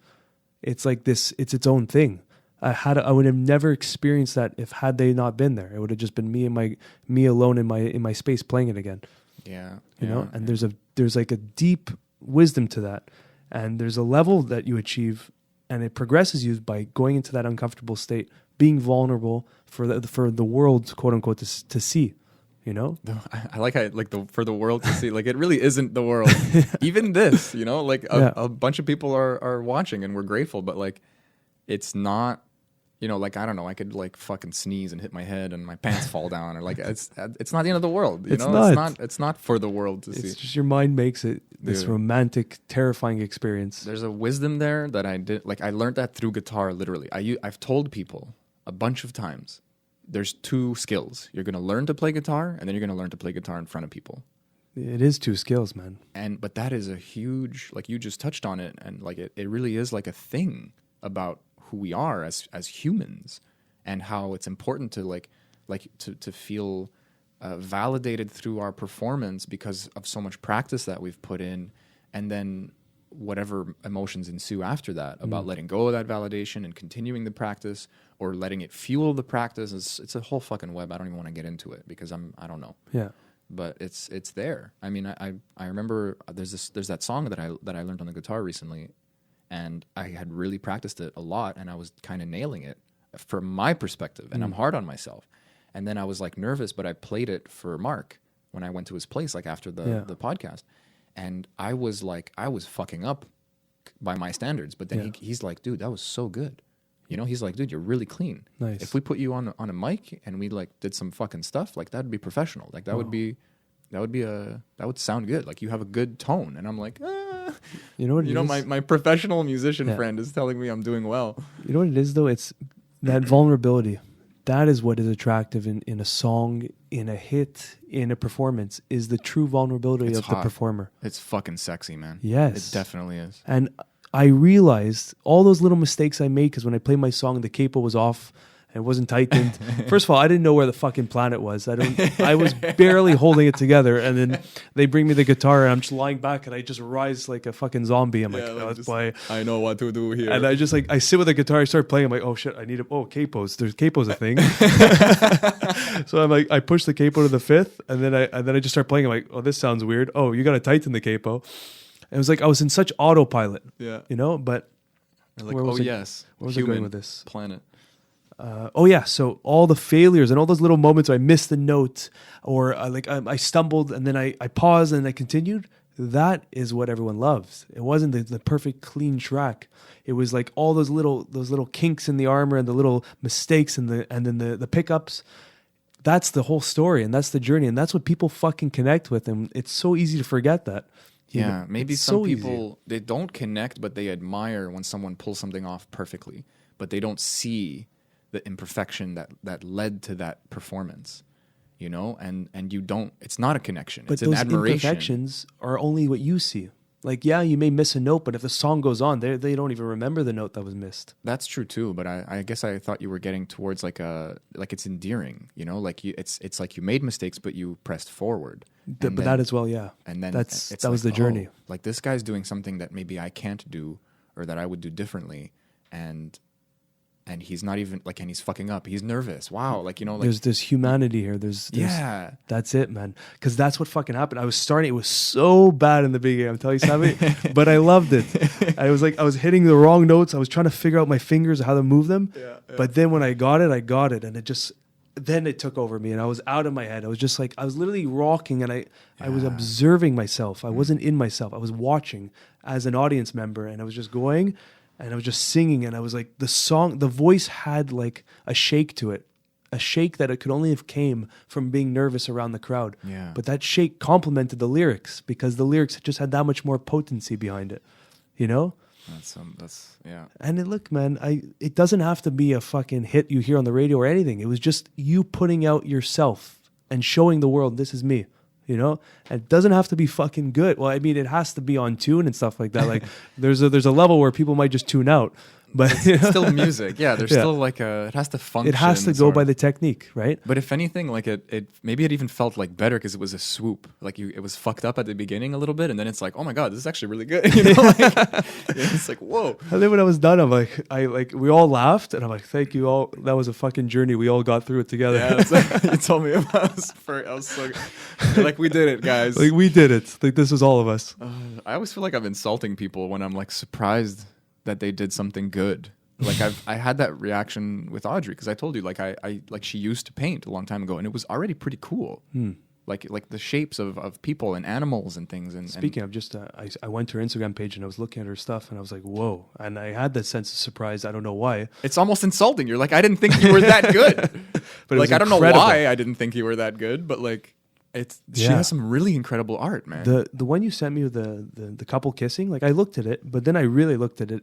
it's like this, it's its own thing. I would have never experienced that if had they not been there. It would have just been me alone in my space playing it again. Yeah. You know, and there's like a deep wisdom to that. And there's a level that you achieve and it progresses you by going into that uncomfortable state, being vulnerable for the world, quote unquote, to see. You know, I like how for the world to see, like it really isn't the world. Even this, you know, like a bunch of people are watching and we're grateful, but like it's not, you know, like I don't know, I could like fucking sneeze and hit my head and my pants fall down, or like it's not the end of the world. You know, it's not for the world to see. It's just your mind makes it this romantic, terrifying experience. There's a wisdom there that I did, like I learned that through guitar. Literally, I've told people a bunch of times. There's two skills. You're going to learn to play guitar, and then you're going to learn to play guitar in front of people. It is two skills, man. But that is a huge, like you just touched on it, and like it really is like a thing about who we are as humans, and how it's important to to feel validated through our performance because of so much practice that we've put in, and then whatever emotions ensue after that about letting go of that validation and continuing the practice, or letting it fuel the practice. It's a whole fucking web. I don't even want to get into it because I don't know. Yeah. But it's there. I mean, I remember there's that song that I learned on the guitar recently, and I had really practiced it a lot, and I was kind of nailing it from my perspective, and I'm hard on myself. And then I was like nervous, but I played it for Mark when I went to his place, like after the podcast. And I was fucking up by my standards. But then he's like, dude, that was so good. You know, he's like, dude, you're really clean. Nice. If we put you on a mic and we like did some fucking stuff, like that'd be professional. Like that would sound good. Like you have a good tone. And I'm like, you know what? My professional musician friend is telling me I'm doing well. You know what it is though? It's that vulnerability. That is what is attractive in a song, in a hit, in a performance, is the true vulnerability of the performer. It's fucking sexy, man. Yes. It definitely is. And I realized all those little mistakes I made, because when I played my song, the capo was off and it wasn't tightened. First of all, I didn't know where the fucking planet was. I was barely holding it together. And then they bring me the guitar and I'm just lying back and I just rise like a fucking zombie. I'm like, let's play. I know what to do here. And I just I sit with the guitar, I start playing. I'm like, oh shit, I need capos. There's capos a thing. So I'm like, I push the capo to the fifth and then I just start playing. I'm like, oh, this sounds weird. Oh, you got to tighten the capo. It was like I was in such autopilot. Yeah. You know, but like, where was I going with this planet? So all the failures and all those little moments where I missed the note or I stumbled and then I paused and I continued. That is what everyone loves. It wasn't the perfect clean track. It was like all those little kinks in the armor and the little mistakes and then the pickups. That's the whole story and that's the journey and that's what people fucking connect with, and it's so easy to forget that. Yeah, maybe some people, they don't connect, but they admire when someone pulls something off perfectly, but they don't see the imperfection that led to that performance, you know? And you don't, it's not a connection, it's an admiration. But those imperfections are only what you see. Like, yeah, you may miss a note, but if the song goes on, they don't even remember the note that was missed. That's true too, but I guess I thought you were getting towards like it's endearing, you know? Like it's like you made mistakes, but you pressed forward. But that as well, yeah. And then that was the journey. Like this guy's doing something that maybe I can't do or that I would do differently, and he's not even like, and he's fucking up. He's nervous. Wow, like, you know, like there's humanity here. There's that's it, man. Because that's what fucking happened. I was starting. It was so bad in the beginning. I'm telling you, Sami, but I loved it. I was hitting the wrong notes. I was trying to figure out my fingers how to move them. Yeah. But then when I got it, and then it took over me, and I was out of my head. I was just like, I was literally rocking, and I was observing myself. I wasn't in myself. I was watching as an audience member, and I was just going, and I was just singing, and I was like, the voice had like a shake to it, a shake that it could only have came from being nervous around the crowd. Yeah. But that shake complemented the lyrics because the lyrics just had that much more potency behind it, you know? That's yeah. And look, man, it doesn't have to be a fucking hit you hear on the radio or anything. It was just you putting out yourself and showing the world, this is me. you know? And it doesn't have to be fucking good. Well, I mean, it has to be on tune and stuff like that. Like there's a level where people might just tune out. But It's still music. Yeah, there's still like it has to function. it has to go by the technique, right? But if anything, like it maybe it even felt like better because it was a swoop. Like it was fucked up at the beginning a little bit, and then it's like, oh my god, this is actually really good. You know, like, it's like whoa. And then when I was done, I'm like, we all laughed, and I'm like, thank you all. That was a fucking journey. We all got through it together. Yeah, it's like, you told me about. I was so like, we did it, guys. Like we did it. Like this was all of us. I always feel like I'm insulting people when I'm like surprised that they did something good. Like I had that reaction with Audrey because I told you like I like she used to paint a long time ago and it was already pretty cool. Like the shapes of people and animals and things. And Speaking of just, I went to her Instagram page and I was looking at her stuff and I was like, whoa. And I had that sense of surprise. I don't know why. it's almost insulting. You're like, I didn't think you were that good. But it like was I don't know incredible. why I didn't think you were that good, but like she Yeah. has some really incredible art, man. The one you sent me with the couple kissing, like I looked at it, but then I really looked at it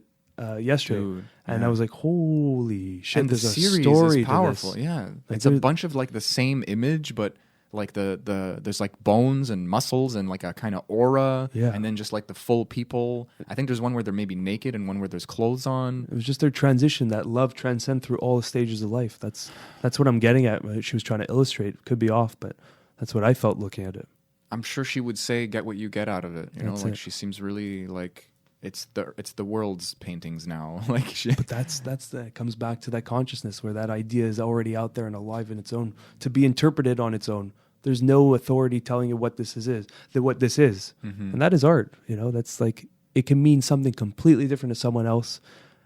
yesterday. Dude, and yeah. I was like, holy shit, and the there's a series story is powerful. to this. Yeah, Like, it's a there- bunch of like the same image, but like the there's like bones and muscles and like a kind of aura. Yeah. and then just like the full people. I think there's one where they're maybe naked and one where there's clothes on. It was just their transition, that love transcend through all the stages of life. That's what I'm getting at. What she was trying to illustrate. Could be off, but that's what I felt looking at it. I'm sure she would say, "Get what you get out of it." You know, That's like it. she seems really like it's the world's paintings now. Like she, But it comes back to that consciousness where that idea is already out there and alive in its own, to be interpreted on its own. There's no authority telling you what this is, what this is. And that is art. You know, that's like, it can mean something completely different to someone else.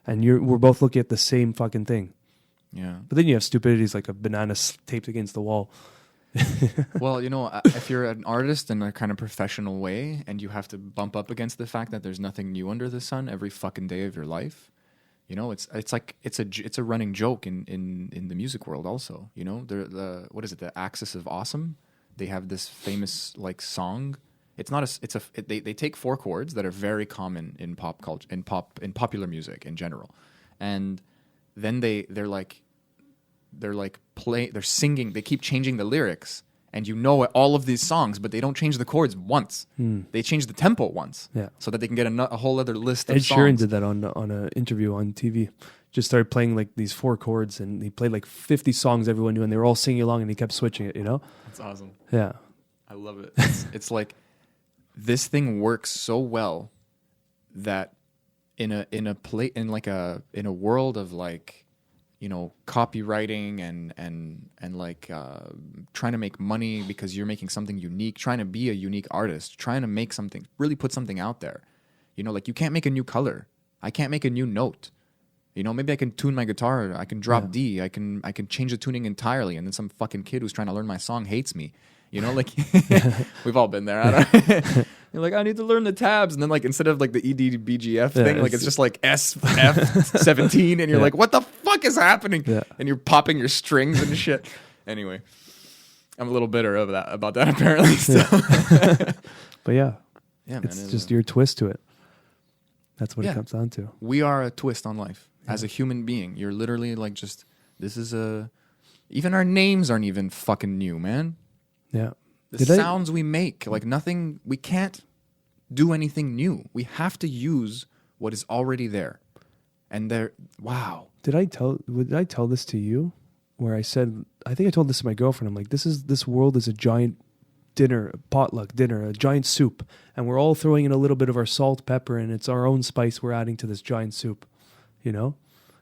And we're both looking at the same fucking thing. yeah. But then you have stupidities like a banana taped against the wall. Well, you know, if you're an artist in a kind of professional way and you have to bump up against the fact that there's nothing new under the sun every fucking day of your life, you know, it's like it's a running joke in the music world also. You know, what is it, the Axis of Awesome? They have this famous like song. It's not they take 4 chords that are very common in pop culture, in popular music in general, and then they're singing, they keep changing the lyrics, and you know all of these songs, but they don't change the chords once. They change the tempo once, Yeah. so that they can get a whole other list of Ed songs. Sheeran did that on an interview on TV. Just started playing like these 4 chords, and he played like 50 songs everyone knew, and they were all singing along, and he kept switching it. You know? That's awesome. Yeah. I love it. It's like this thing works so well that in a world of like, you know, copywriting and like trying to make money because you're making something unique, trying to be a unique artist, trying to make something, really put something out there. You know, like you can't make a new color. I can't make a new note. You know, maybe I can tune my guitar. I can drop D. I can change the tuning entirely. And then some fucking kid who's trying to learn my song hates me. You know, like we've all been there. You're like, I need to learn the tabs, and then like instead of like the EDBGF thing, like it's just like SF17, and you're like, what the fuck is happening? Yeah. And you're popping your strings and shit. Anyway, I'm a little bitter about that apparently. So. But yeah, Yeah, man, it's just your twist to it. That's what Yeah. it comes down to. We are a twist on life as a human being. You're literally like just even our names aren't even fucking new, man. Yeah. The sounds we make, like nothing, we can't do anything new. We have to use what is already there. And wow. Did I tell this to you? Where I said, I think I told this to my girlfriend. I'm like, this world is a giant dinner, a potluck dinner, a giant soup. And we're all throwing in a little bit of our salt, pepper, and it's our own spice we're adding to this giant soup. You know?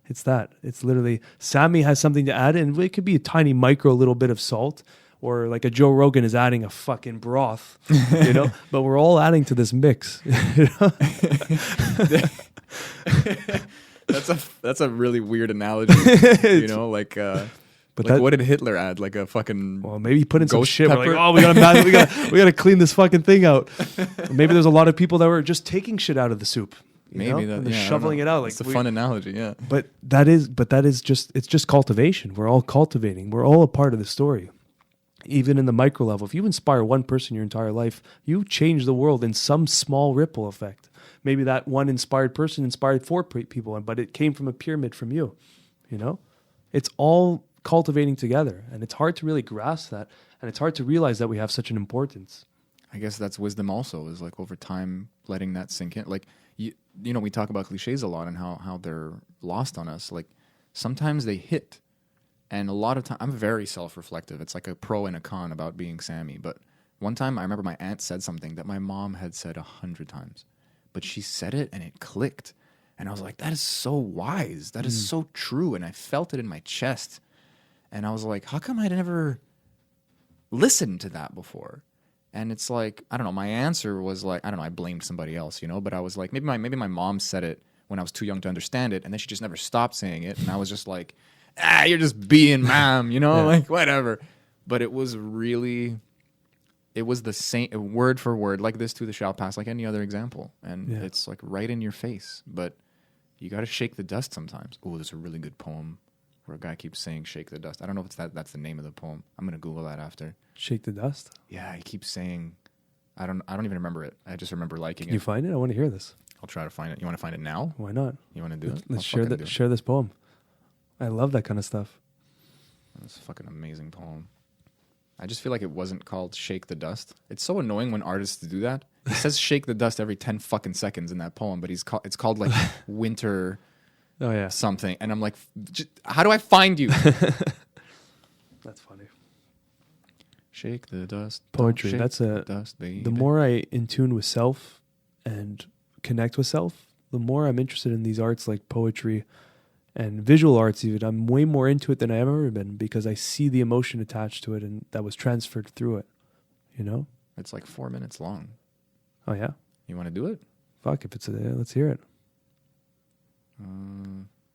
It's that. It's literally, Sami has something to add, and it could be a tiny micro little bit of salt. Or like a Joe Rogan is adding a fucking broth, you know. But we're all adding to this mix. You know? That's a really weird analogy. You know, like what did Hitler add? Like a fucking well, maybe he put in some ghost shit. We're pepper? like, oh, we gotta clean this fucking thing out. Maybe there's a lot of people that were just taking shit out of the soup. Maybe that that, yeah, I don't shoveling know. it out. Like it's a fun analogy, yeah. But that is just cultivation. We're all cultivating. We're all a part of the story. Even in the micro level, if you inspire one person your entire life, you change the world in some small ripple effect. Maybe that one inspired person inspired 4 people, but it came from a pyramid from you. You know, it's all cultivating together. And it's hard to really grasp that. And it's hard to realize that we have such an importance. I guess that's wisdom also, is like over time letting that sink in. Like, you know, we talk about cliches a lot and how they're lost on us. Like, sometimes they hit. And a lot of time, I'm very self-reflective. It's like a pro and a con about being Sami. But one time I remember my aunt said something that my mom had said 100 times. But she said it and it clicked. And I was like, that is so wise. That is so true. And I felt it in my chest. And I was like, how come I never listened to that before? And it's like, I don't know, my answer was like, I don't know, I blamed somebody else, you know, but I was like, maybe my mom said it when I was too young to understand it, and then she just never stopped saying it, and I was just like, you're just being mom, you know, like, whatever. But it was really, it was the same, word for word, like this too, the shall pass, like any other example, and it's like right in your face, but you got to shake the dust sometimes. Oh, there's a really good poem where a guy keeps saying shake the dust. I don't know if it's that's the name of the poem. I'm going to Google that after. Shake the dust? Yeah, he keeps saying, I don't even remember it. I just remember liking it. Can you find it? I want to hear this. I'll try to find it. You want to find it now? Why not? You want to do it? Let's share this poem. I love that kind of stuff. It's a fucking amazing poem. I just feel like it wasn't called Shake the Dust. It's so annoying when artists do that. He says shake the dust every 10 fucking seconds in that poem, but it's called like winter something. And I'm like, how do I find you? That's funny. Shake the dust. Poetry. Shake That's the dust, baby. The more I in tune with self and connect with self, the more I'm interested in these arts like poetry and visual arts even. I'm way more into it than I've ever been because I see the emotion attached to it and that was transferred through it. You know? It's like 4 minutes long. Oh, yeah? You want to do it? Fuck, if it's let's hear it.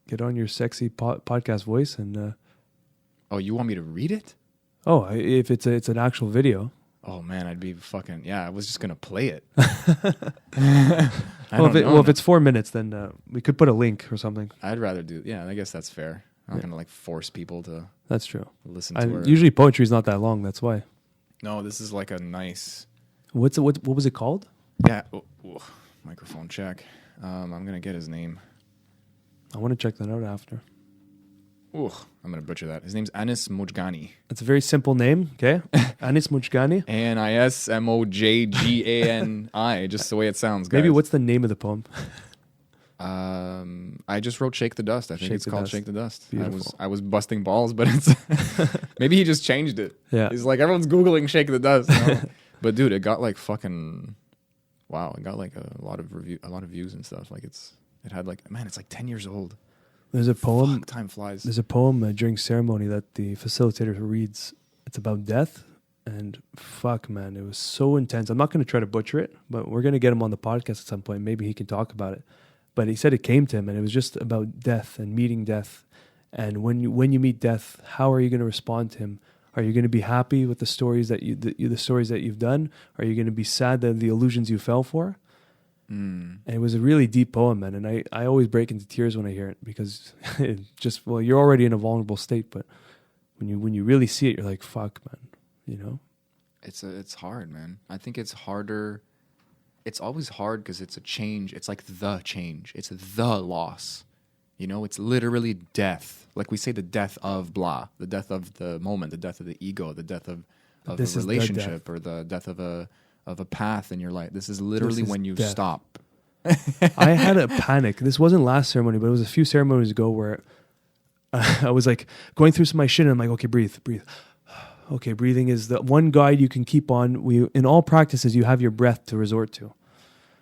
Get on your sexy podcast voice and... Oh, you want me to read it? Oh, if it's an actual video. Oh man, I'd be fucking I was just gonna play it. If it's 4 minutes, then we could put a link or something. I'd rather do. Yeah, I guess that's fair. I'm not gonna like force people to. That's true. Listen to it. Usually poetry is not that long. That's why. No, this is like a nice. What was it called? Yeah, microphone check. I'm gonna get his name. I want to check that out after. I'm going to butcher that. His name's Anis Mojgani. It's a very simple name, okay? Anis Mojgani. ANISMOJGANI, just the way it sounds, guys. Maybe what's the name of the poem? I just wrote Shake the Dust. I think it's called Shake the Dust. Beautiful. I was busting balls, but it's maybe he just changed it. Yeah. He's like, everyone's Googling Shake the Dust. You know? But dude, it got like fucking, wow, it got like a lot of views and stuff. Like it had like, man, it's like 10 years old. There's a poem. Fuck, time flies. There's a poem during ceremony that the facilitator reads. It's about death, and fuck, man, it was so intense. I'm not going to try to butcher it, but we're going to get him on the podcast at some point. Maybe he can talk about it. But he said it came to him, and it was just about death and meeting death. And when you meet death, how are you going to respond to him? Are you going to be happy with the stories that the stories that you've done? Are you going to be sad that the illusions you fell for? And it was a really deep poem, man. And I always break into tears when I hear it because it just, you're already in a vulnerable state, but when you really see it, you're like, fuck, man, you know? It's hard, man. I think it's harder. It's always hard because it's a change. It's like the change. It's the loss. You know, it's literally death. Like we say the death of blah, the death of the moment, the death of the ego, the death of a relationship or the death of a path in your life. This is literally when you stop. I had a panic. This wasn't last ceremony, but it was a few ceremonies ago where I was like going through some of my shit and I'm like, okay, breathe. Okay, breathing is the one guide you can keep on. In all practices, you have your breath to resort to.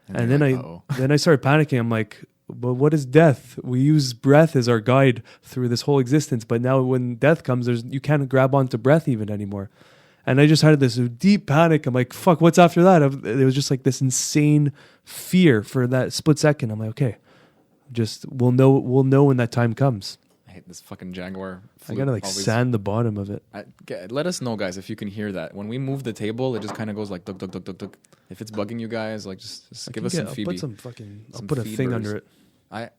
And then I started panicking. I'm like, but what is death? We use breath as our guide through this whole existence. But now when death comes, you can't grab onto breath even anymore. And I just had this deep panic. I'm like, fuck, what's after that? It was just like this insane fear for that split second. I'm like, okay, we'll know when that time comes. I hate this fucking Jaguar. I gotta sand the bottom of it. Let us know, guys, if you can hear that. When we move the table, it just kind of goes like duk, duk, duk, duk, duk. If it's bugging you guys, like just give us some feedback. I'll put a thing under it. I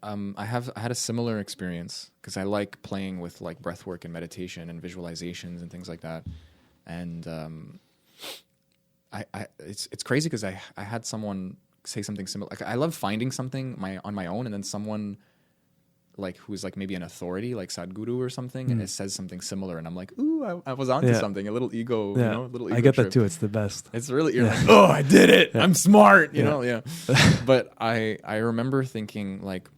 had a similar experience because I like playing with like breath work and meditation and visualizations and things like that. And it's crazy because I had someone say something similar. Like I love finding something on my own, and then someone like who's like maybe an authority, like Sadhguru or something, and it says something similar, and I'm like, ooh, I was onto something. A little ego, you know, a little ego I get trip. that too. It's the best. It's really, you're like, oh, I did it. I'm smart, you know, Yeah. But I remember thinking like,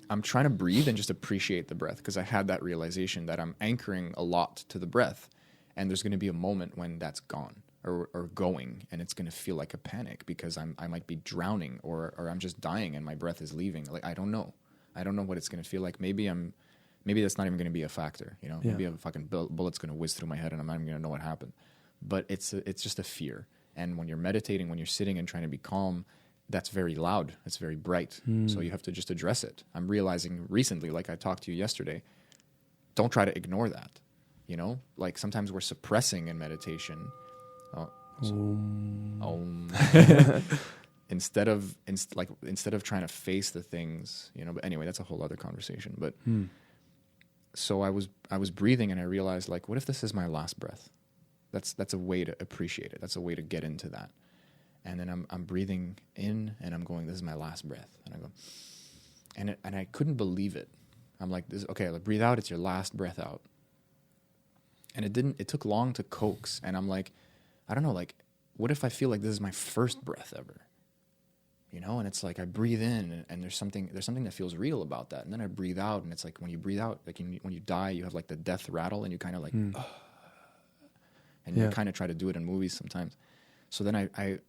I'm trying to breathe and just appreciate the breath, because I had that realization that I'm anchoring a lot to the breath, and there's going to be a moment when that's gone or going, and it's going to feel like a panic because I might be drowning or I'm just dying and my breath is leaving. Like, I don't know what it's going to feel like. Maybe that's not even going to be a factor, you know. Maybe a fucking bullet's going to whiz through my head and I'm not even going to know what happened. But it's just a fear. And when you're meditating, when you're sitting and trying to be calm, that's very loud. It's very bright. So you have to just address it. I'm realizing recently, like I talked to you yesterday, don't try to ignore that. You know, like sometimes we're suppressing in meditation. Instead of trying to face the things, you know. But anyway, that's a whole other conversation. But so I was breathing, and I realized, like, what if this is my last breath? That's a way to appreciate it. That's a way to get into that. And then I'm breathing in, and I'm going, this is my last breath. And I go, and I couldn't believe it. I'm like, okay, like, breathe out. It's your last breath out. And it took long to coax. And I'm like, I don't know, like, what if I feel like this is my first breath ever? You know, and it's like I breathe in, and there's something that feels real about that. And then I breathe out, and it's like when you breathe out, like when you die, you have like the death rattle, and you kind of like, and you kind of try to do it in movies sometimes. So then I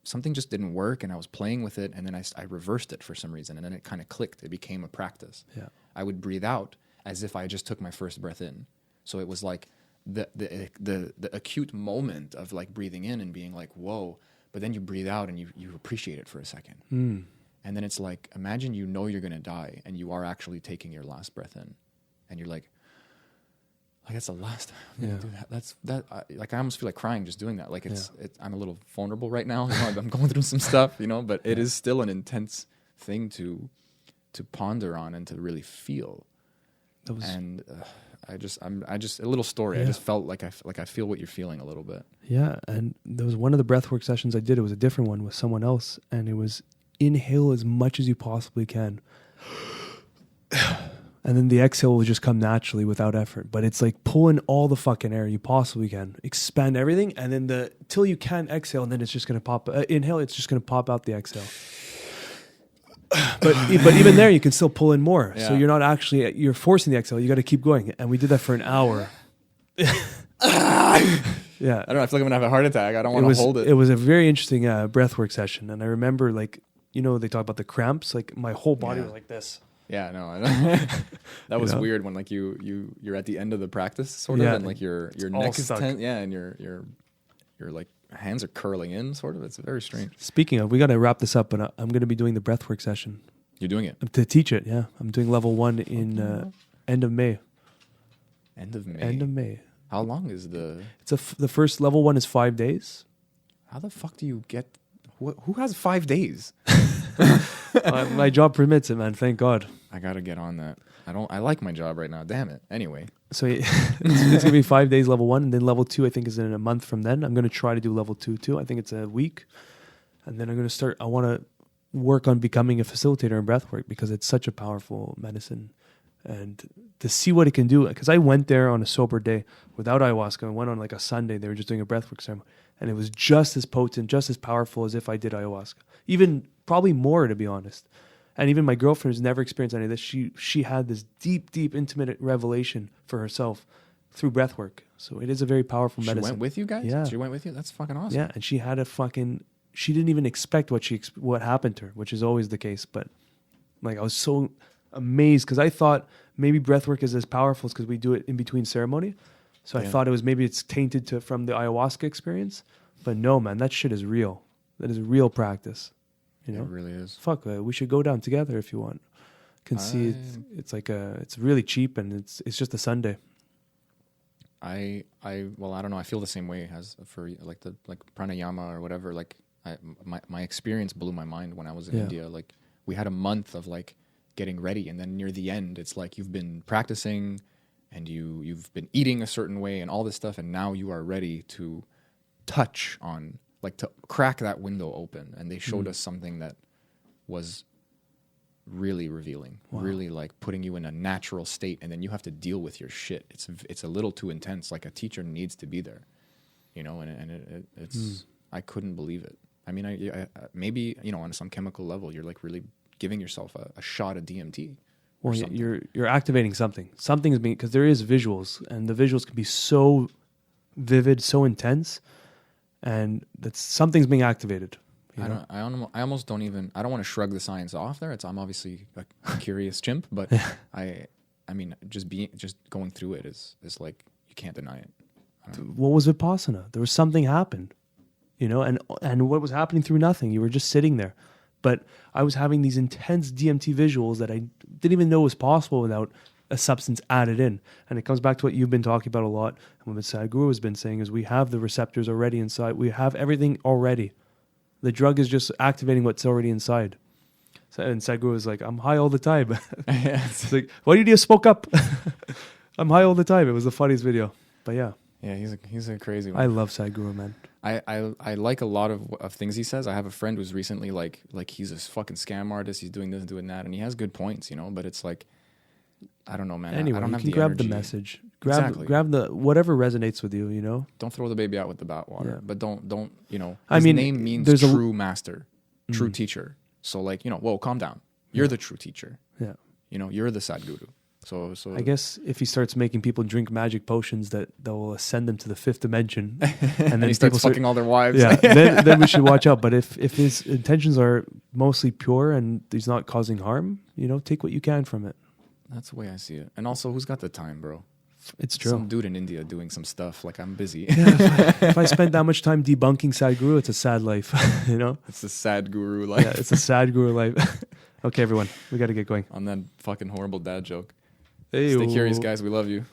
something just didn't work, and I was playing with it, and then I reversed it for some reason, and then it kind of clicked. It became a practice. Yeah. I would breathe out as if I just took my first breath in. So it was like the acute moment of like breathing in and being like, whoa, but then you breathe out and you appreciate it for a second. And then it's like, imagine you know you're going to die and you are actually taking your last breath in, and you're like that's the last time I'm going to do that. Like I almost feel like crying just doing that. Like I'm a little vulnerable right now. You know, I'm going through some stuff, you know, but it is still an intense thing to ponder on and to really feel. And I just a little story. I just felt like I feel what you're feeling a little bit. Yeah, and there was one of the breathwork sessions I did. It was a different one with someone else, and it was inhale as much as you possibly can, and then the exhale will just come naturally without effort. But it's like pulling all the fucking air you possibly can, expand everything, and then till you can't exhale, and then it's just gonna pop. Inhale, it's just gonna pop out the exhale. But even there, you can still pull in more. Yeah. So you're not actually, you're forcing the exhale. You got to keep going. And we did that for an hour. Yeah. I don't know. I feel like I'm going to have a heart attack. I don't want to hold it. It was a very interesting breathwork session. And I remember, like, you know, they talk about the cramps. Like, my whole body was like this. Yeah, no. That was weird when, like, you're at the end of the practice, sort of, and, like, your neck is tense. Yeah, and you're like, hands are curling in, sort of. It's very strange. Speaking of, we got to wrap this up, but I'm going to be doing the breathwork session. You're doing it? To teach it, yeah. I'm doing level 1 in end of May. End of May? End of May. How long is the... The first level 1 is 5 days. How the fuck do you get... Who has 5 days? My job permits it, man. Thank God. I got to get on that. I like my job right now. Damn it. Anyway. So it's going to be 5 days level 1, and then level 2 I think is in a month from then. I'm going to try to do level 2 too. I think it's a week. And then I'm going to start, I want to work on becoming a facilitator in breathwork because it's such a powerful medicine. And to see what it can do, because I went there on a sober day without ayahuasca. I went on like a Sunday. They were just doing a breathwork ceremony. And it was just as potent, just as powerful as if I did ayahuasca. Even probably more, to be honest. And even my girlfriend who's never experienced any of this, she had this deep, deep, intimate revelation for herself through breathwork. So it is a very powerful medicine. She went with you guys? Yeah. She went with you? That's fucking awesome. Yeah, and she had she didn't even expect what happened to her, which is always the case. But like I was so amazed because I thought maybe breathwork is as powerful because we do it in between ceremony. So I thought it's tainted from the ayahuasca experience. But no, man, that shit is real. That is a real practice. You know? It really is. Fuck, we should go down together if you want. Can see it's like it's really cheap and it's just a Sunday. I don't know. I feel the same way as for like pranayama or whatever. Like my experience blew my mind when I was in India. Like we had a month of like getting ready, and then near the end, it's like you've been practicing and you've been eating a certain way and all this stuff, and now you are ready to touch on. Like to crack that window open, and they showed us something that was really revealing, really like putting you in a natural state, and then you have to deal with your shit. It's a little too intense. Like a teacher needs to be there, you know, and it's I couldn't believe it. I mean, I maybe, you know, on some chemical level, you're like really giving yourself a shot of DMT. Well, you're activating something. Something is being, because there is visuals, and the visuals can be so vivid, so intense, and that something's being activated. I almost don't even. I don't want to shrug the science off there. I'm obviously a curious chimp, but I mean, just going through it is like you can't deny it. What was Vipassana? There was something happened, you know, and what was happening through nothing. You were just sitting there, but I was having these intense DMT visuals that I didn't even know was possible without a substance added in. And it comes back to what you've been talking about a lot, and what Sadhguru has been saying is we have the receptors already inside. We have everything already. The drug is just activating what's already inside. And Sadhguru was like, I'm high all the time. It's like, why did you spoke up? I'm high all the time. It was the funniest video. But yeah. Yeah, he's a crazy one. I love Sadhguru, man. I like a lot of things he says. I have a friend who's recently like he's a fucking scam artist. He's doing this and doing that, and he has good points, you know. But it's like, I don't know, man. Anyway, I don't you have can the grab energy. the message. Exactly. Grab the whatever resonates with you, you know. Don't throw the baby out with the bathwater. Yeah. But don't you know? I His mean, name means there's true master, true teacher. So like, you know, whoa, calm down. You're the true teacher. Yeah. You know, you're the Sadhguru. So I guess if he starts making people drink magic potions that will ascend them to the fifth dimension, and then he starts fucking all their wives. yeah, then we should watch out. But if his intentions are mostly pure and he's not causing harm, you know, take what you can from it. That's the way I see it. And also, who's got the time, bro? It's true. Some dude in India doing some stuff. Like, I'm busy. Yeah, if I spend that much time debunking Sadhguru, it's a sad life, you know? It's a sad guru life. Yeah, it's a sad guru life. Okay, everyone, we got to get going. On that fucking horrible dad joke. Hey, Stay curious, guys. We love you.